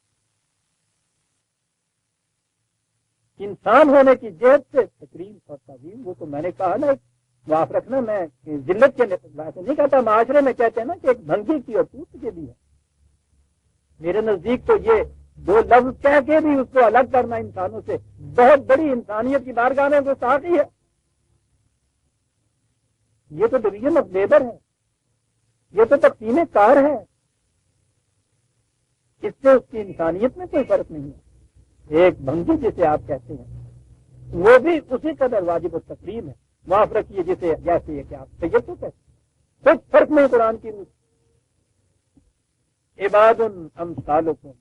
انسان ہونے کی جہت سے تکریم اور تعظیم، وہ تو میں نے کہا نا، معاف رکھنا میں ذلت کے ویسے نہیں کہتا، معاشرے میں کہتے ہیں نا کہ ایک بھنگی کی اور پوچھ کے بھی ہے. میرے نزدیک تو یہ دو لفظ کہہ کے بھی اس کو الگ کرنا انسانوں سے بہت بڑی انسانیت کی بارگاہ میں گستاخی ہے. یہ تو ڈویژن آف لیبر ہے، یہ تو تقسیم کار ہے. اس سے اس کی انسانیت میں کوئی فرق نہیں ہے. ایک بھنگی جسے آپ کہتے ہیں وہ بھی اسی قدر واجب و تکریم ہے. معاف رکھیے جسے جیسے یہ کہ آپ سید تو کہتے ہیں، کچھ فرق نہیں قرآن کی روح. عباد امثالکم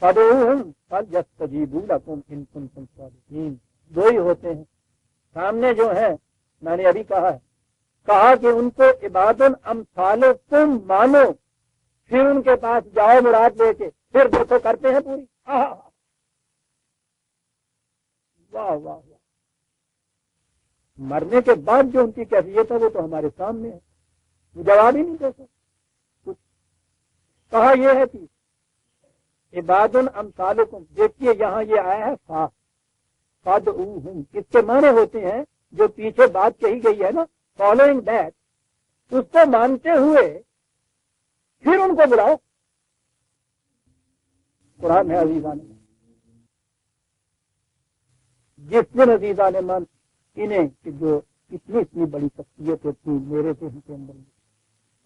فادعوہم فلیستجیبوا لکم ان کنتم صادقین. دو ہی ہوتے ہیں سامنے جو ہے. میں نے ابھی کہا کہ ان کو عباد امثالکم مانو، پھر ان کے پاس جاؤ مراد لے کے، پھر دیکھو کرتے ہیں پوری. واہ واہ واہ. مرنے کے بعد جو ان کی کیفیت ہے وہ تو ہمارے سامنے ہے. وہ جواب ہی نہیں دیتے. کچھ کہا یہ ہے کہ عباد امثالکم، دیکھیے یہاں یہ آیا ہے فادعوہم، اس کے معنی ہوتے ہیں جو پیچھے بات کہی گئی ہے نا، فالوئنگ دیٹ، اس کو مانتے ہوئے پھر ان کو بلاؤ. قرآن ہے عزیزان، جس دن عزیزان من انہیں کہ جو اتنی بڑی شخصیت ہوتی میرے سے ان کے اندر،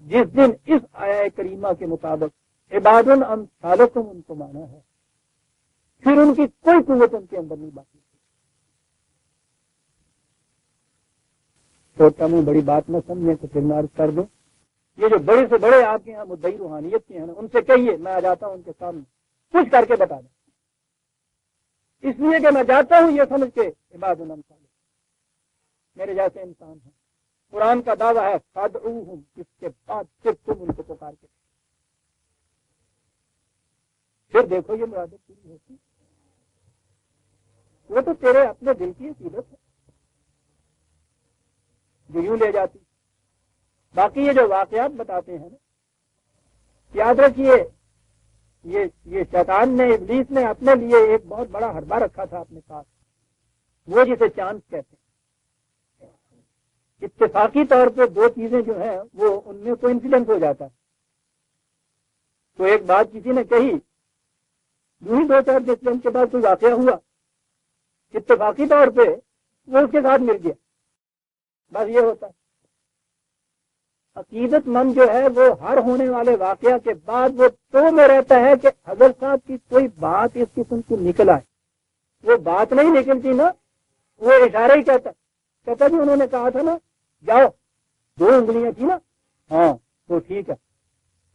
جس دن اس آیہ کریمہ کے مطابق عباد امثالکم ان کو مانا ہے، پھر ان کی کوئی قوت ان کے اندر نہیں باقی. چھوٹا میں بڑی بات نہ سمجھیں تو پھر میں عرض کر دوں، یہ جو بڑے سے بڑے آپ کے یہاں مدعی روحانیت کے ہیں نا، ان سے کہیے میں آ جاتا ہوں ان کے سامنے، کچھ کر کے بتا دیں. اس لیے کہ میں جاتا ہوں یہ سمجھ کے عباد امثالکم میرے جیسے انسان ہیں. قرآن کا دعویٰ ہے فادعوہم، اس کے بعد پھر تم ان کو پکار کے پھر دیکھو یہ مرادیں پوری ہوتی. وہ تو تیرے اپنے دل کی عقیدت ہے جو یوں لے جاتی. باقی یہ جو واقعات بتاتے ہیں نا، یاد رکھیے یہ شیطان نے، ابلیس نے اپنے لیے ایک بہت بڑا حربہ رکھا تھا اپنے پاس، وہ جسے چانس کہتے ہیں. اتفاقی طور پہ دو چیزیں جو ہیں وہ ان میں کوئی انسیڈنٹ ہو جاتا ہے. تو ایک بات کسی نے کہی، یوں ہی 2-4 دن کے بعد کوئی واقعہ ہوا، اتفاقی طور پہ وہ اس کے ساتھ مل گیا. بس یہ ہوتا ہے. عقیدت مند جو ہے وہ ہر ہونے والے واقعہ کے بعد وہ تو میں رہتا ہے کہ حضرت صاحب کی کوئی بات اس قسم کی نکل آئے. وہ بات نہیں نکلتی نا، وہ اشارہ ہی کہتا جی انہوں نے کہا تھا نا جاؤ، 2 انگلیاں تھی نا، ہاں تو ٹھیک ہے،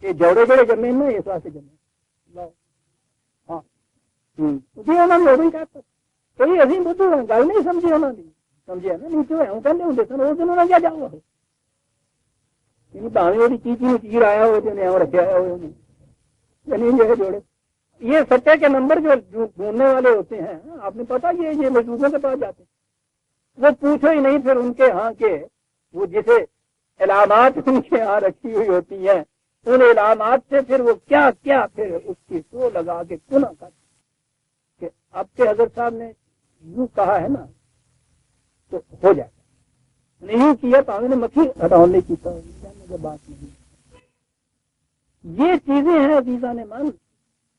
یہ جوڑے جوڑے جمے نا اس واسطے جمے. ہاں جی انہوں نے وہ کہتا کوئی عظیم بدھو گل نہیں سمجھی، انہوں نے سمجھے نا نیچے ہوں کہنے ہوں سن اس دن انہوں نے کیا جاؤ گا بھاوے وہ چیز آیا ہو رکھا ہوا جوڑے. یہ سچے کے نمبر جو ڈھونڈنے والے ہوتے ہیں آپ نے پتا یہ مزدوروں کے پاس جاتے ہیں، وہ پوچھو ہی نہیں پھر ان کے ہاں کے وہ جسے علامات ان کے ہاں رکھی ہوئی ہوتی ہیں، ان علامات سے پھر وہ کیا کیا پھر اس کی سو لگا کے کنا کر کہ اب کے حضرت صاحب نے یوں کہا ہے نا تو ہو جائے. نہیں کیا تو ہم نے مکھی ہٹاؤ نہیں کی بات نہیں. یہ چیزیں ہیں عزیزان من،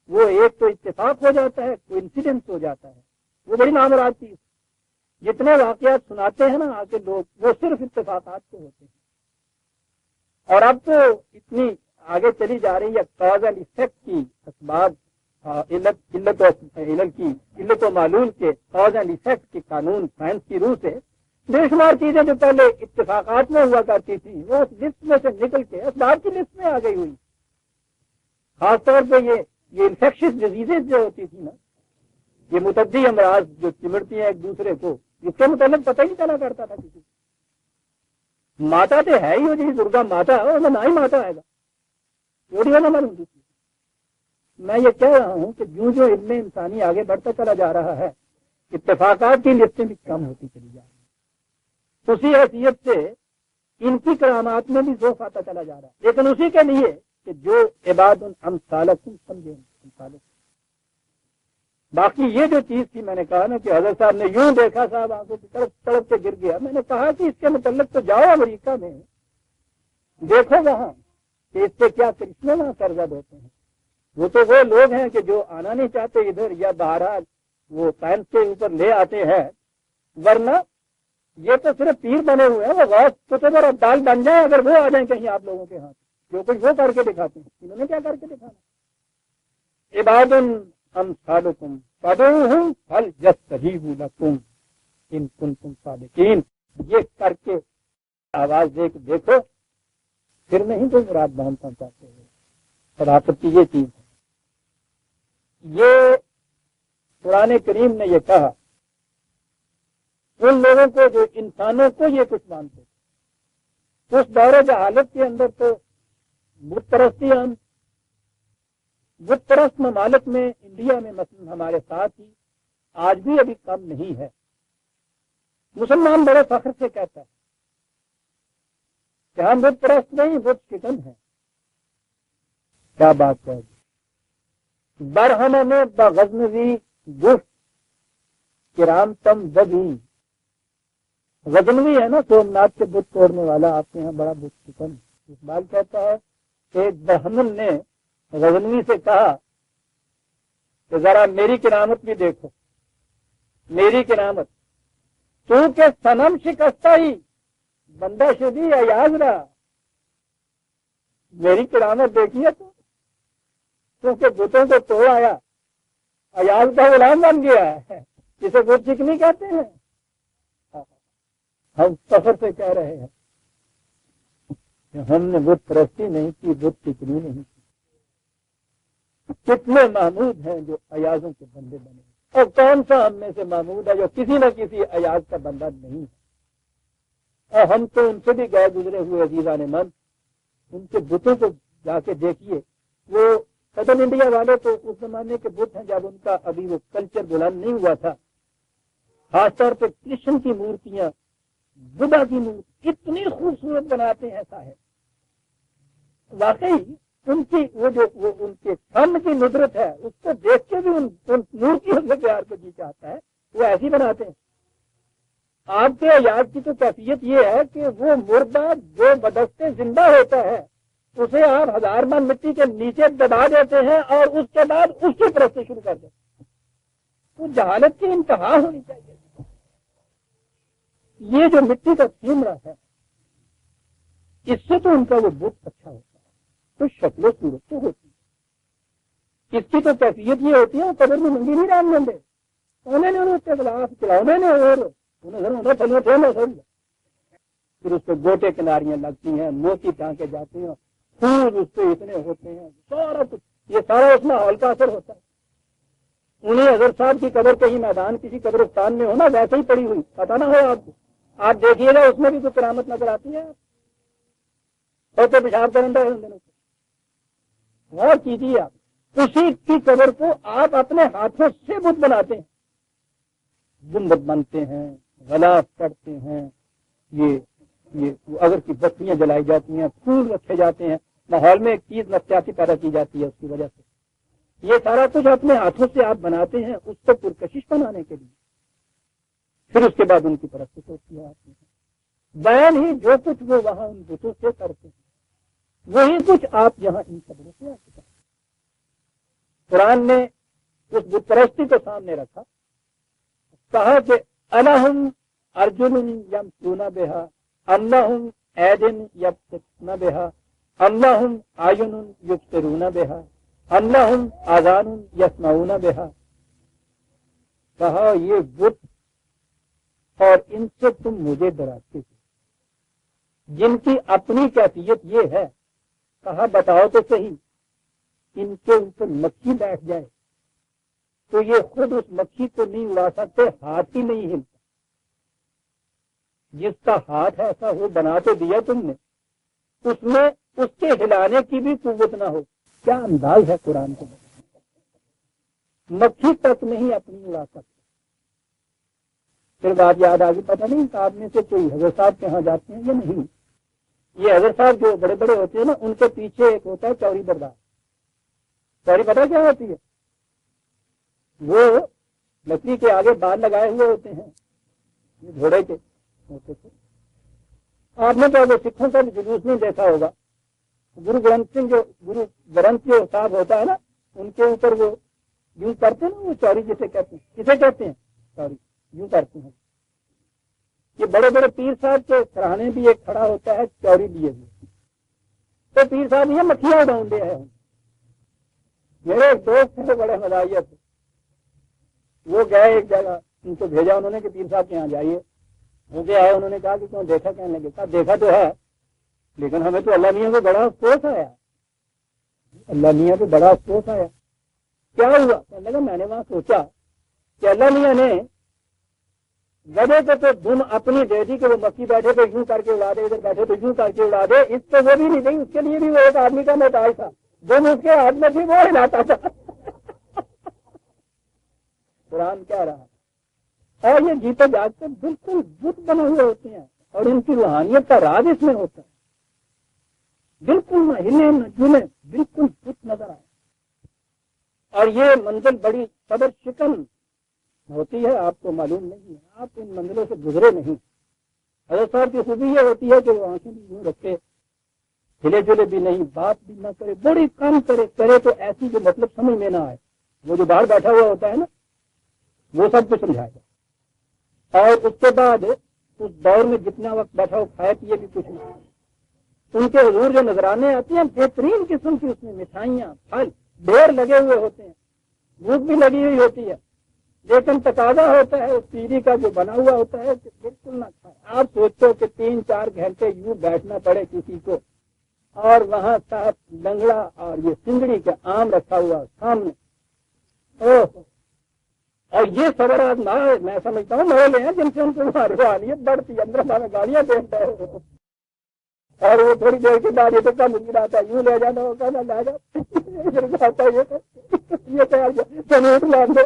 وہ ایک تو اتفاق ہو جاتا ہے، کوئی انسیڈنس ہو جاتا ہے، وہ بڑی نامراد چیز. جتنے واقعات سناتے ہیں نا آ کے لوگ وہ صرف اتفاقات کے ہوتے ہیں. اور اب تو اتنی آگے چلی جا رہی ہے کاز اینڈ ایفیکٹ کی اسباب، علت و معلول کے کاز اینڈ ایفیکٹ کے قانون سائنس کی روح سے بے شمار چیزیں جو پہلے اتفاقات میں ہوا کرتی تھی وہ اس لسٹ میں سے نکل کے اسباب کی لسٹ میں آ گئی ہوئی. خاص طور پہ یہ انفیکشس ڈیزیزز جو ہوتی تھی نا، یہ متعدی امراض جو چمڑتی ہیں ایک دوسرے کو، اس کے متعلق پتہ ہی نہیں چلا کرتا تھا کسی کو۔ ماتا تو ہے ہی وہ جی درگا ماتا ہے، اور نہ ہی ماتا آئے گا تھوڑی والا معلوم تھی۔ میں یہ کہہ رہا ہوں کہ جو علم انسانی آگے بڑھتا چلا جا رہا ہے، اتفاقات کی لسٹیں بھی کم ہوتی چلی جا رہی ہیں، اسی حیثیت سے ان کی کرامات میں بھی ذوق آتا چلا جا رہا ہے، لیکن اسی کے لیے کہ جو عباد امثالکم سمجھیں امثالکم۔ باقی یہ جو چیز تھی، میں نے کہا نا کہ حضرت صاحب نے یوں دیکھا، صاحب آنکھوں کی طرف تڑپ کے گر گیا۔ میں نے کہا کہ اس کے متعلق تو جاؤ امریکہ میں، دیکھو وہاں کہ اس سے کیا کرشمے وہاں سرزد ہوتے ہیں۔ وہ تو وہ لوگ ہیں کہ جو آنا نہیں چاہتے ادھر، یا بہرحال وہ سائنس کے اوپر لے آتے ہیں، ورنہ یہ تو صرف پیر بنے ہوئے ہیں، وہ غوث قطب اور ابدال بن جائیں اگر وہ آ جائیں کہیں آپ لوگوں کے ہاتھ، جو کچھ وہ کر کے دکھاتے ہیں۔ انہوں نے کیا کر کے دکھانا؟ عباد امثالکم فادعوہم فلیستجیبوا لکم ان کنتم صادقین۔ یہ کر کے آواز دے کے دیکھو، پھر نہیں کوئی مراد بہم پہنچاتے ہوئے۔ صداقت کی یہ چیز ہے۔ یہ قرآن کریم نے یہ کہا ان لوگوں کو جو انسانوں کو یہ کچھ مانتے تھے۔ اس دور جہالت کے اندر تو بت پرستی عام، بت پرست ممالک میں انڈیا میں مثلا ہمارے ساتھ ہی آج بھی ابھی کم نہیں ہے۔ مسلمان بڑے فخر سے کہتا ہے کہ ہم بت پرست نہیں، بت شکن ہیں۔ کیا بات ہے؟ برہم میں بغزنوی گفت کرام تم بگی، غزنوی ہے نا سومناتھ کے بت توڑنے والا، آپ کے یہاں بڑا بت شکن۔ اقبال کہتا ہے کہ ایک برہمن نے غزنوی سے کہا کہ ذرا میری کرامت بھی دیکھو، میری کرامت، تو کہ صنم شکستہ ہی بندہ شدی ایاز رہا۔ میری کرامت دیکھیے تو، کیونکہ بتوں کو توڑ آیا، ایاز کا غلام بن گیا ہے، جسے بت چکنی کہتے ہیں۔ ہم فخر سے کہہ رہے ہیں کہ ہم نے بت پرستی نہیں کی، بت چکنی نہیں کی۔ کتنے محمود ہیں جو ایازوں کے بندے بنے، اور کون سا ہم میں سے محمود ہے جو کسی نہ کسی ایاز کا بندہ نہیں ہے؟ اور ہم تو ان سے بھی گئے گزرے ہوئے عزیزان من، ان کے بتوں کو جا کے دیکھیے۔ وہ سدرن انڈیا والے تو اس زمانے کے بت ہیں جب ان کا ابھی وہ کلچر بلند نہیں ہوا تھا۔ خاص طور پہ کرشن کی مورتیاں، بدھا کی مورتی اتنی خوبصورت بناتے ہیں، ایسا ہے واقعی ان کی وہ ان کے فن کی ندرت ہے، اس کو دیکھ کے بھی ان مورتیوں سے پیار کو جی چاہتا ہے، وہ ایسی بناتے ہیں۔ آپ کے ایاز کی تو کیفیت یہ ہے کہ وہ مردہ جو بدستے زندہ ہوتا ہے اسے آپ 1000 من مٹی کے نیچے دبا دیتے ہیں اور اس کے بعد اس کی پرستی شروع کر دیتے ہیں۔ تو جہالت کی انتہا ہونی چاہیے۔ یہ جو مٹی کا چمڑا ہے، اس سے تو ان کا وہ بت اچھا ہوتا ہے، تو شکل و صورت تو ہوتی ہے۔ اس کی تو کیفیت یہ ہوتی ہے قبر میں منگی نہیں رام لیں گے انہوں نے خلاف چلاؤنے نے اور پھر اس پہ گوٹے کناریاں لگتی ہیں، موتی ٹانکے جاتے ہیں، پھول اس پہ اتنے ہوتے ہیں، سارا کچھ یہ سارا اس ماحول کا اثر ہوتا ہے۔ انہیں اگر صاحب کی قبر کہیں میدان کسی قبرستان میں ہونا ویسے ہی پڑی ہوئی، پتا نہ ہو آپ کو، آپ دیکھیے گا اس میں بھی کوئی کرامت نظر آتی ہے، اور تو پیشاب کرندہ ہے ان دنوں کو۔ اور کیجیے آپ اسی کی قبر کو آپ اپنے ہاتھوں سے بت بناتے ہیں، گنبد بنتے ہیں، غلاف کرتے ہیں، یہ اگر کی بکریاں جلائی جاتی ہیں، پھول رکھے جاتے ہیں، ماحول میں ایک چیز نفسیاتی پیدا کی جاتی ہے اس کی وجہ سے۔ یہ سارا کچھ اپنے ہاتھوں سے آپ بناتے ہیں اس کو پرکشش بنانے کے لیے، پھر اس کے بعد ان کی پرستش ہوتی ہے۔ بیان ہی جو کچھ وہ وہاں ان بتوں سے کرتے ہیں وہی کچھ آپ یہاں ان قبروں سے آپ کرتے ہیں۔ قرآن نے اس بت پرستی کو سامنے رکھا، کہا کہ الہم ارجن یمشون بہا ام لہم ایدن یبطشون بہا ام لہم اعین یبصرون بہا ام لہم آذان یسمعون بہا۔ کہا یہ بت اور ان سے تم مجھے ڈراتے ہو جن کی اپنی کیفیت یہ ہے، کہا بتاؤ تو صحیح ان کے اوپر مکھی بیٹھ جائے تو یہ خود اس مکھی کو نہیں اڑا سکتے، ہاتھ ہی نہیں ہلتا۔ جس کا ہاتھ ایسا ہو بنا تو دیا تم نے، اس میں اس کے ہلانے کی بھی قوت نہ ہو۔ کیا انداز ہے قرآن کا، مکھی تک نہیں اپنی اڑا سکتے۔ پھر بات یاد آ گئی، پتہ نہیں آپ میں سے کوئی حضرت صاحب کے ہاں جاتے ہیں یا نہیں؟ یہ حضرت صاحب جو بڑے بڑے ہوتے ہیں نا، ان کے پیچھے ایک ہوتا ہے چوری بردار۔ چوری پتہ کیا ہوتی ہے؟ وہ لکڑی کے آگے بال لگائے ہوئے ہوتے ہیں، یہ گھوڑے کے ہوتے تھے۔ آپ نے تو سکھوں کا جلوس نہیں دیکھا ہوگا، گرو گرنتھ سنگھ جو گرو گرنتھ جو صاحب ہوتا ہے نا، ان کے اوپر وہ یوں کرتے ہیں نا، وہ چوری جسے کہتے ہیں۔ کسے کہتے ہیں؟ چوری، یوں کرتے ہیں۔ یہ بڑے بڑے پیر صاحب کے سراہنے بھی ایک کھڑا ہوتا ہے چوری لیے ہوئے، تو پیر صاحب یہ مکھیاں ڈھونڈے ہیں۔ میرے ایک دوست تھے بڑے مزاحیہ تھے، وہ گئے ایک جگہ، ان کو بھیجا انہوں نے کہ پیر صاحب کے یہاں جائیے۔ وہ گئے آئے، انہوں نے کہا کہ کیوں دیکھا؟ کہنے لگے کہا دیکھا تو ہے، لیکن ہمیں تو اللہ میاں کو بڑا افسوس آیا۔ اللہ میاں کو بڑا افسوس آیا، کیا ہوا؟ کہنے لگا میں نے وہاں سوچا کہ اللہ میاں نے گدے کو تو دم اپنی دے دی کہ وہ مکھی بیٹھے تو یوں کر کے اڑا دے، ادھر بیٹھے تو یوں کر کے اڑا دے، اس کو وہ بھی نہیں دی، اس کے لیے بھی وہ ایک آدمی کا محتاج تھا، دم اس کے ہاتھ میں تھی، وہ ہلاتا تھا۔ قرآن کہہ رہا ہے، اور یہ جیتے جاگتے بالکل بت بنے ہوئے ہوتے ہیں، اور ان کی روحانیت کا راز اس میں ہوتا ہے، بالکل نہ ہلے نہ جلے، بالکل بت نظر آئے۔ اور یہ منزل بڑی صبر شکن ہوتی ہے، آپ کو معلوم نہیں ہے، آپ ان منزلوں سے گزرے نہیں۔ حضرت صاحب کی خوبی یہ ہوتی ہے کہ وہ آنکھیں بھی یوں رکھے، ہلے جلے بھی نہیں، بات بھی نہ کرے، بڑی کم کرے تو ایسی جو مطلب سمجھ میں نہ آئے۔ وہ جو باہر بیٹھا ہوا ہوتا ہے نا، وہ سب کچھ سمجھائے گا، اور اس کے بعد اس دور میں جتنا وقت بیٹھا ہو کھائے پیے بھی کچھ نہیں۔ ان کے حضور جو نذرانے آتی ہیں بہترین قسم کی، اس میں مٹھائیاں پھل ڈھیر لگے ہوئے ہوتے ہیں، بھوک بھی لگی ہوئی ہوتی ہے، لیکن تقاضا ہوتا ہے اس پیری کا جو بنا ہوا ہوتا ہے کہ بالکل نہ کھائے۔ آپ سوچو کہ 3-4 گھنٹے یوں بیٹھنا پڑے کسی کو، اور وہاں صاحب لنگڑا اور یہ سنگڑی کا آم رکھا ہوا سامنے، اور یہ صبر آزما میں سمجھتا ہوں محلے ہیں جن سے ان کو روحانیت بڑھتی ہے، اندر ہمیں گالیاں دیتا ہے، اور وہ تھوڑی دیر کے بعد یہ تو کم مل آتا ہے، یوں لے جانا ہوتا ہے، لے جاتا یہ مان دو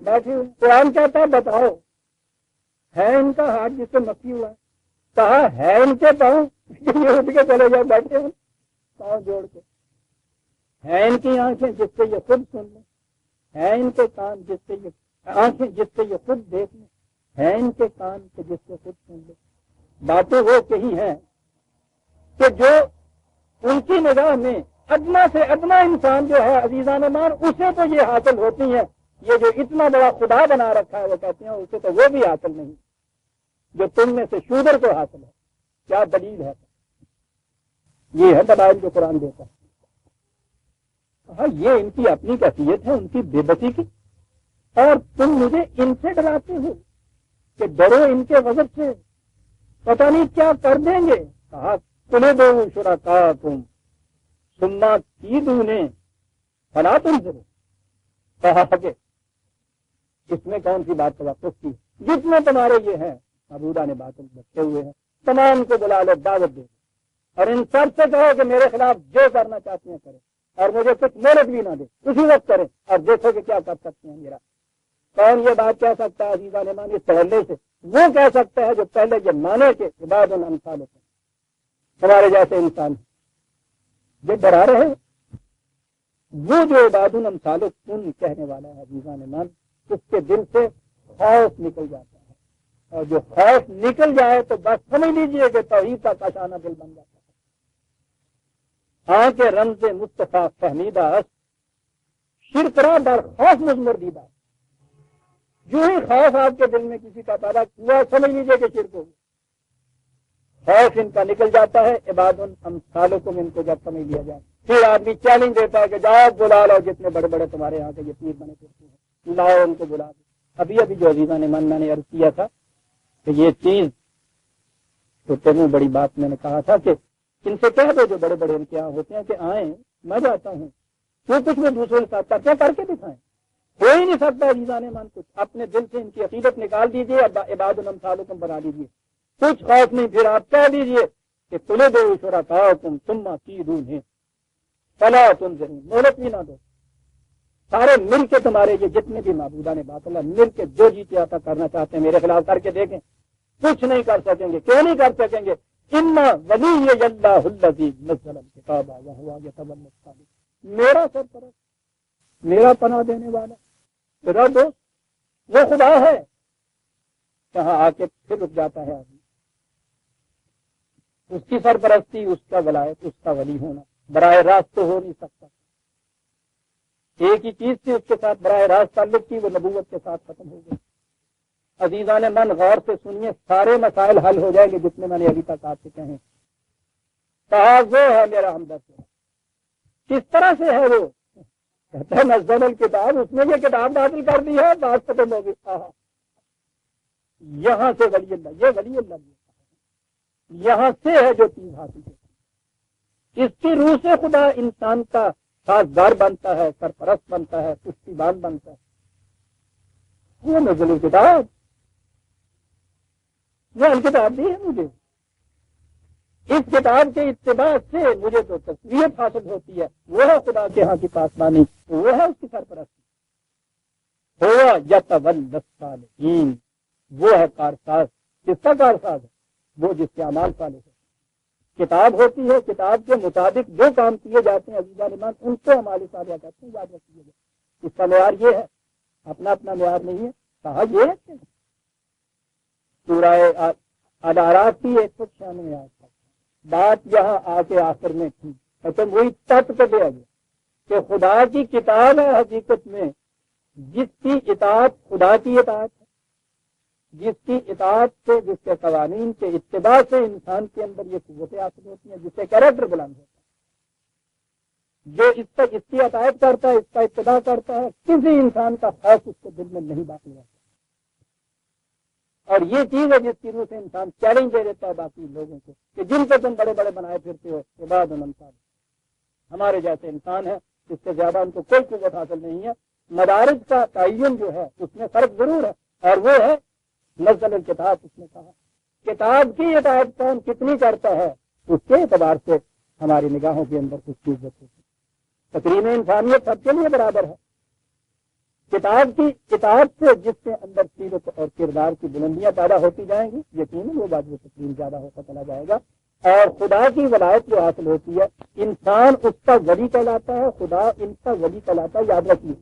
بیٹھی۔ قرآن کہتا ہے بتاؤ ہے ان کا ہاتھ جس سے مکھی ہوا؟ کہا ہے ان کے پاؤں، یہ اٹھ کے چلے جائے، بیٹھے ہیں پاؤں جوڑ کے۔ ہے ان کی آنکھیں جس سے یہ خود سن لیں، ہے ان کے کان جس سے یہ آنکھیں جس سے یہ خود دیکھ لیں، ہے ان کے کان کے جس سے خود سن لیں۔ باتیں وہ کہی ہیں کہ جو ان کی نگاہ میں ادنا سے ادنا انسان جو ہے عزیزان مان، اسے تو یہ حاصل ہوتی ہیں، یہ جو اتنا بڑا خدا بنا رکھا ہے وہ کہتے ہیں اسے تو وہ بھی حاصل نہیں جو تم میں سے شودر کو حاصل ہے۔ کیا دلیل ہے؟ یہ ہے دلائل جو قرآن دیتا ہے۔ ہاں یہ ان کی اپنی کیفیت ہے، ان کی بے بسی کی، اور تم مجھے ان سے ڈراتے ہو کہ ڈرو ان کے غضب سے، پتہ نہیں کیا کر دیں گے۔ کہا قُلُوبُ شُرَكَاءَكُمْ ثُمَّ كِيدُونِ فَلَا تُنظِرُونَ۔ کہا کہ اس میں کون سی بات توقف کی، جتنے تمہارے یہ ہیں معبودان نے باطل رکھے ہوئے ہیں، تمام کو بلا لو، دعوت دے، اور ان سب سے کہو کہ میرے خلاف جو کرنا چاہتے ہیں کریں، اور مجھے کچھ مہلت بھی نہ دے، اسی وقت کریں، اور دیکھو کہ کیا کر سکتے ہیں میرا۔ کون یہ بات کہہ سکتا ہے عزیزان مان اس پہلے سے؟ وہ کہہ سکتا ہے جو پہلے یہ مانے کہ عباد الامثال ہوتے ہیں، ہمارے جیسے انسان جو ڈرا رہے، وہ جو عباد الامثال کن کہنے والا ہے عزیزان مان، اس کے دل سے خوف نکل جاتا ہے، اور جو خوف نکل جائے تو بس سمجھ لیجئے کہ توحید کا کاشانہ دل بن جاتا ہے۔ ہاں کہ رمز مصطفیٰ فہمیدہ است، شرک را در خوف مضمر دیدہ۔ جو ہی خوف آپ کے دل میں کسی کا پیدا ہوا، سمجھ لیجئے کہ شرک ہو، خوف ان کا نکل جاتا ہے۔ عباد امثالکم ان کو جب سمجھ لیا جائے، پھر آدمی چیلنج دیتا ہے کہ جاؤ بلا لو جتنے بڑے بڑے تمہارے یہاں کے یہ پیر بنے کرتے ہیں، لاؤ ان کو بلا دو۔ ابھی جو عزیزان من میں نے عرض کیا تھا کہ یہ چیز تو تمہیں بڑی بات میں نے کہا تھا کہ ان سے کہہ دو جو بڑے بڑے امتحان ہوتے ہیں کہ آئیں میں جاتا ہوں، جو کچھ وہ دوسروں کے ساتھ کرتے ہیں کر کے دکھائیں۔ ہو ہی نہیں سکتا عزیزان ایمان کچھ، اپنے دل سے ان کی عقیدت نکال دیجیے، عباد الامثالکم بنا لیجیے، کچھ خوف نہیں، پھر آپ کہہ دیجیے کہ طلبوا شرکاءکم ثم کیدونی فلا تنظرون، مہلت بھی نہ دو، سارے مل کے تمہارے یہ جتنے بھی معبودان باطل ہیں مل کے جو جی چاہتا کرنا چاہتے ہیں میرے خلاف کر کے دیکھیں، کچھ نہیں کر سکیں گے۔ کیوں نہیں کر سکیں گے؟ ان ولی اللہ الذی نزل الکتاب وهو یتولی الصالحین، میرا سرپرست، میرا پناہ دینے والا، میرا دوست وہ خدا ہے۔ کہاں آ کے پھر رک جاتا ہے آدمی، اس کی سرپرستی، اس کا ولایت، اس کا ولی ہونا براہ راست تو ہو نہیں سکتا۔ ایک ہی چیز تھی اس کے ساتھ براہ راست تعلق تھی، وہ نبوت کے ساتھ ختم ہو گئی۔ عزیزان من غور سے سنیے، سارے مسائل حل ہو جائیں گے جتنے میں نے ابھی تک آپ سے کہیں۔ کہا وہ ہے میرا ہمدرد، کس طرح سے ہے وہ؟ کہتا ہے نزل الکتاب، اس نے یہ کتاب نازل کر دی ہے، بات ختم ہو گئی۔ یہاں سے ولی اللہ، یہ ولی اللہ یہاں سے ہے جو چیز حاصل ہے، اس کی روح سے خدا انسان کا سازگار بنتا ہے، سرپرست بنتا ہے، پشتیبان بنتا ہے۔ وہ نزل الکتاب، وہ الکتاب بھی ہے مجھے، اس کتاب کے اتباع سے مجھے تو تسلیت حاصل ہوتی ہے، وہ ہے خدا کے ہاں کی پاسبانی، وہ ہے اس کی سرپرستی۔ ہوا یتولی الصالحین، وہ ہے کارساز، کس کا کارساز ہے؟ وہ جس کے اعمال صالح ہے۔ کتاب ہوتی ہے، کتاب کے مطابق جو کام کیے جاتے ہیں عزیزان ایمان ان کو اعمال صالحہ کہتے ہیں، یاد رکھیے گا۔ اس کا معیار یہ ہے، اپنا اپنا معیار نہیں ہے، کہا یہ ہے سورہ الاعراف کی 196 آیت تک بات یہاں آ کے آخر میں تھی، لیکن وہی تت کو دیا گیا کہ خدا کی کتاب ہے حقیقت میں جس کی اطاعت خدا کی اطاعت ہے، جس کی اطاعت سے، جس کے قوانین کے اتباع سے انسان کے اندر یہ قوتیں حاصل ہوتی ہیں، جس سے کیریکٹر بلند ہوتا ہے۔ جو اس کی اطاعت کرتا ہے، اس کا اتباع کرتا ہے، کسی انسان کا خوف اس کے دل میں نہیں باقی رہتا۔ اور یہ چیز ہے جس کی روح سے انسان چیلنج دے دیتا ہے باقی لوگوں کو کہ جن کو تم بڑے بڑے بنائے پھرتے ہو، عباد الامثال، ہمارے جیسے انسان ہے، اس سے زیادہ ان کو کوئی قوت حاصل نہیں ہے۔ مدارج کا تعین جو ہے اس میں فرق ضرور ہے، اور وہ ہے نزل الکتاب، اس نے کہا کتاب کی اطاعت کون کتنی کرتا ہے اس کے اعتبار سے ہماری نگاہوں کے اندر کچھ چیز ہوتی ہے۔ تقریم انسانیت سب کے لیے برابر ہے۔ کتاب کی اطاعت سے جس کے اندر سیرت اور کردار کی بلندیاں پیدا ہوتی جائیں گی، یقیناً وہ بات وہ تقریم زیادہ ہوتا چلا جائے گا، اور خدا کی ولایت جو حاصل ہوتی ہے انسان اس کا ولی کہلاتا ہے، خدا ان کا ولی کہلاتا ہے۔ یاد رکھیے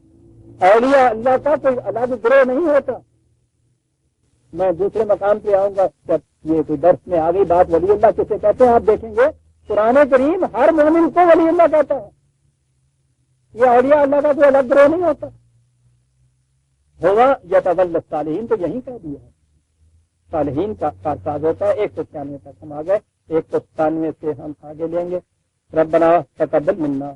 اولیاء اللہ کا کوئی الگ گروہ نہیں ہوتا۔ میں دوسرے مقام پہ آؤں گا جب یہ کوئی درس میں آ گئی بات ولی اللہ کسے کہتے ہیں، آپ دیکھیں گے قرآن کریم ہر مومن کو ولی اللہ کہتا ہے، یہ اولیاء اللہ کا کوئی الگ گروہ نہیں ہوتا۔ ہوا یتولی الصالحین تو یہی کہہ دیا ہے، صالحین کا کارساز ہوتا ہے۔ 196 تک ہم آ گئے، 197 سے ہم آگے لیں گے۔ ربنا تقبل منا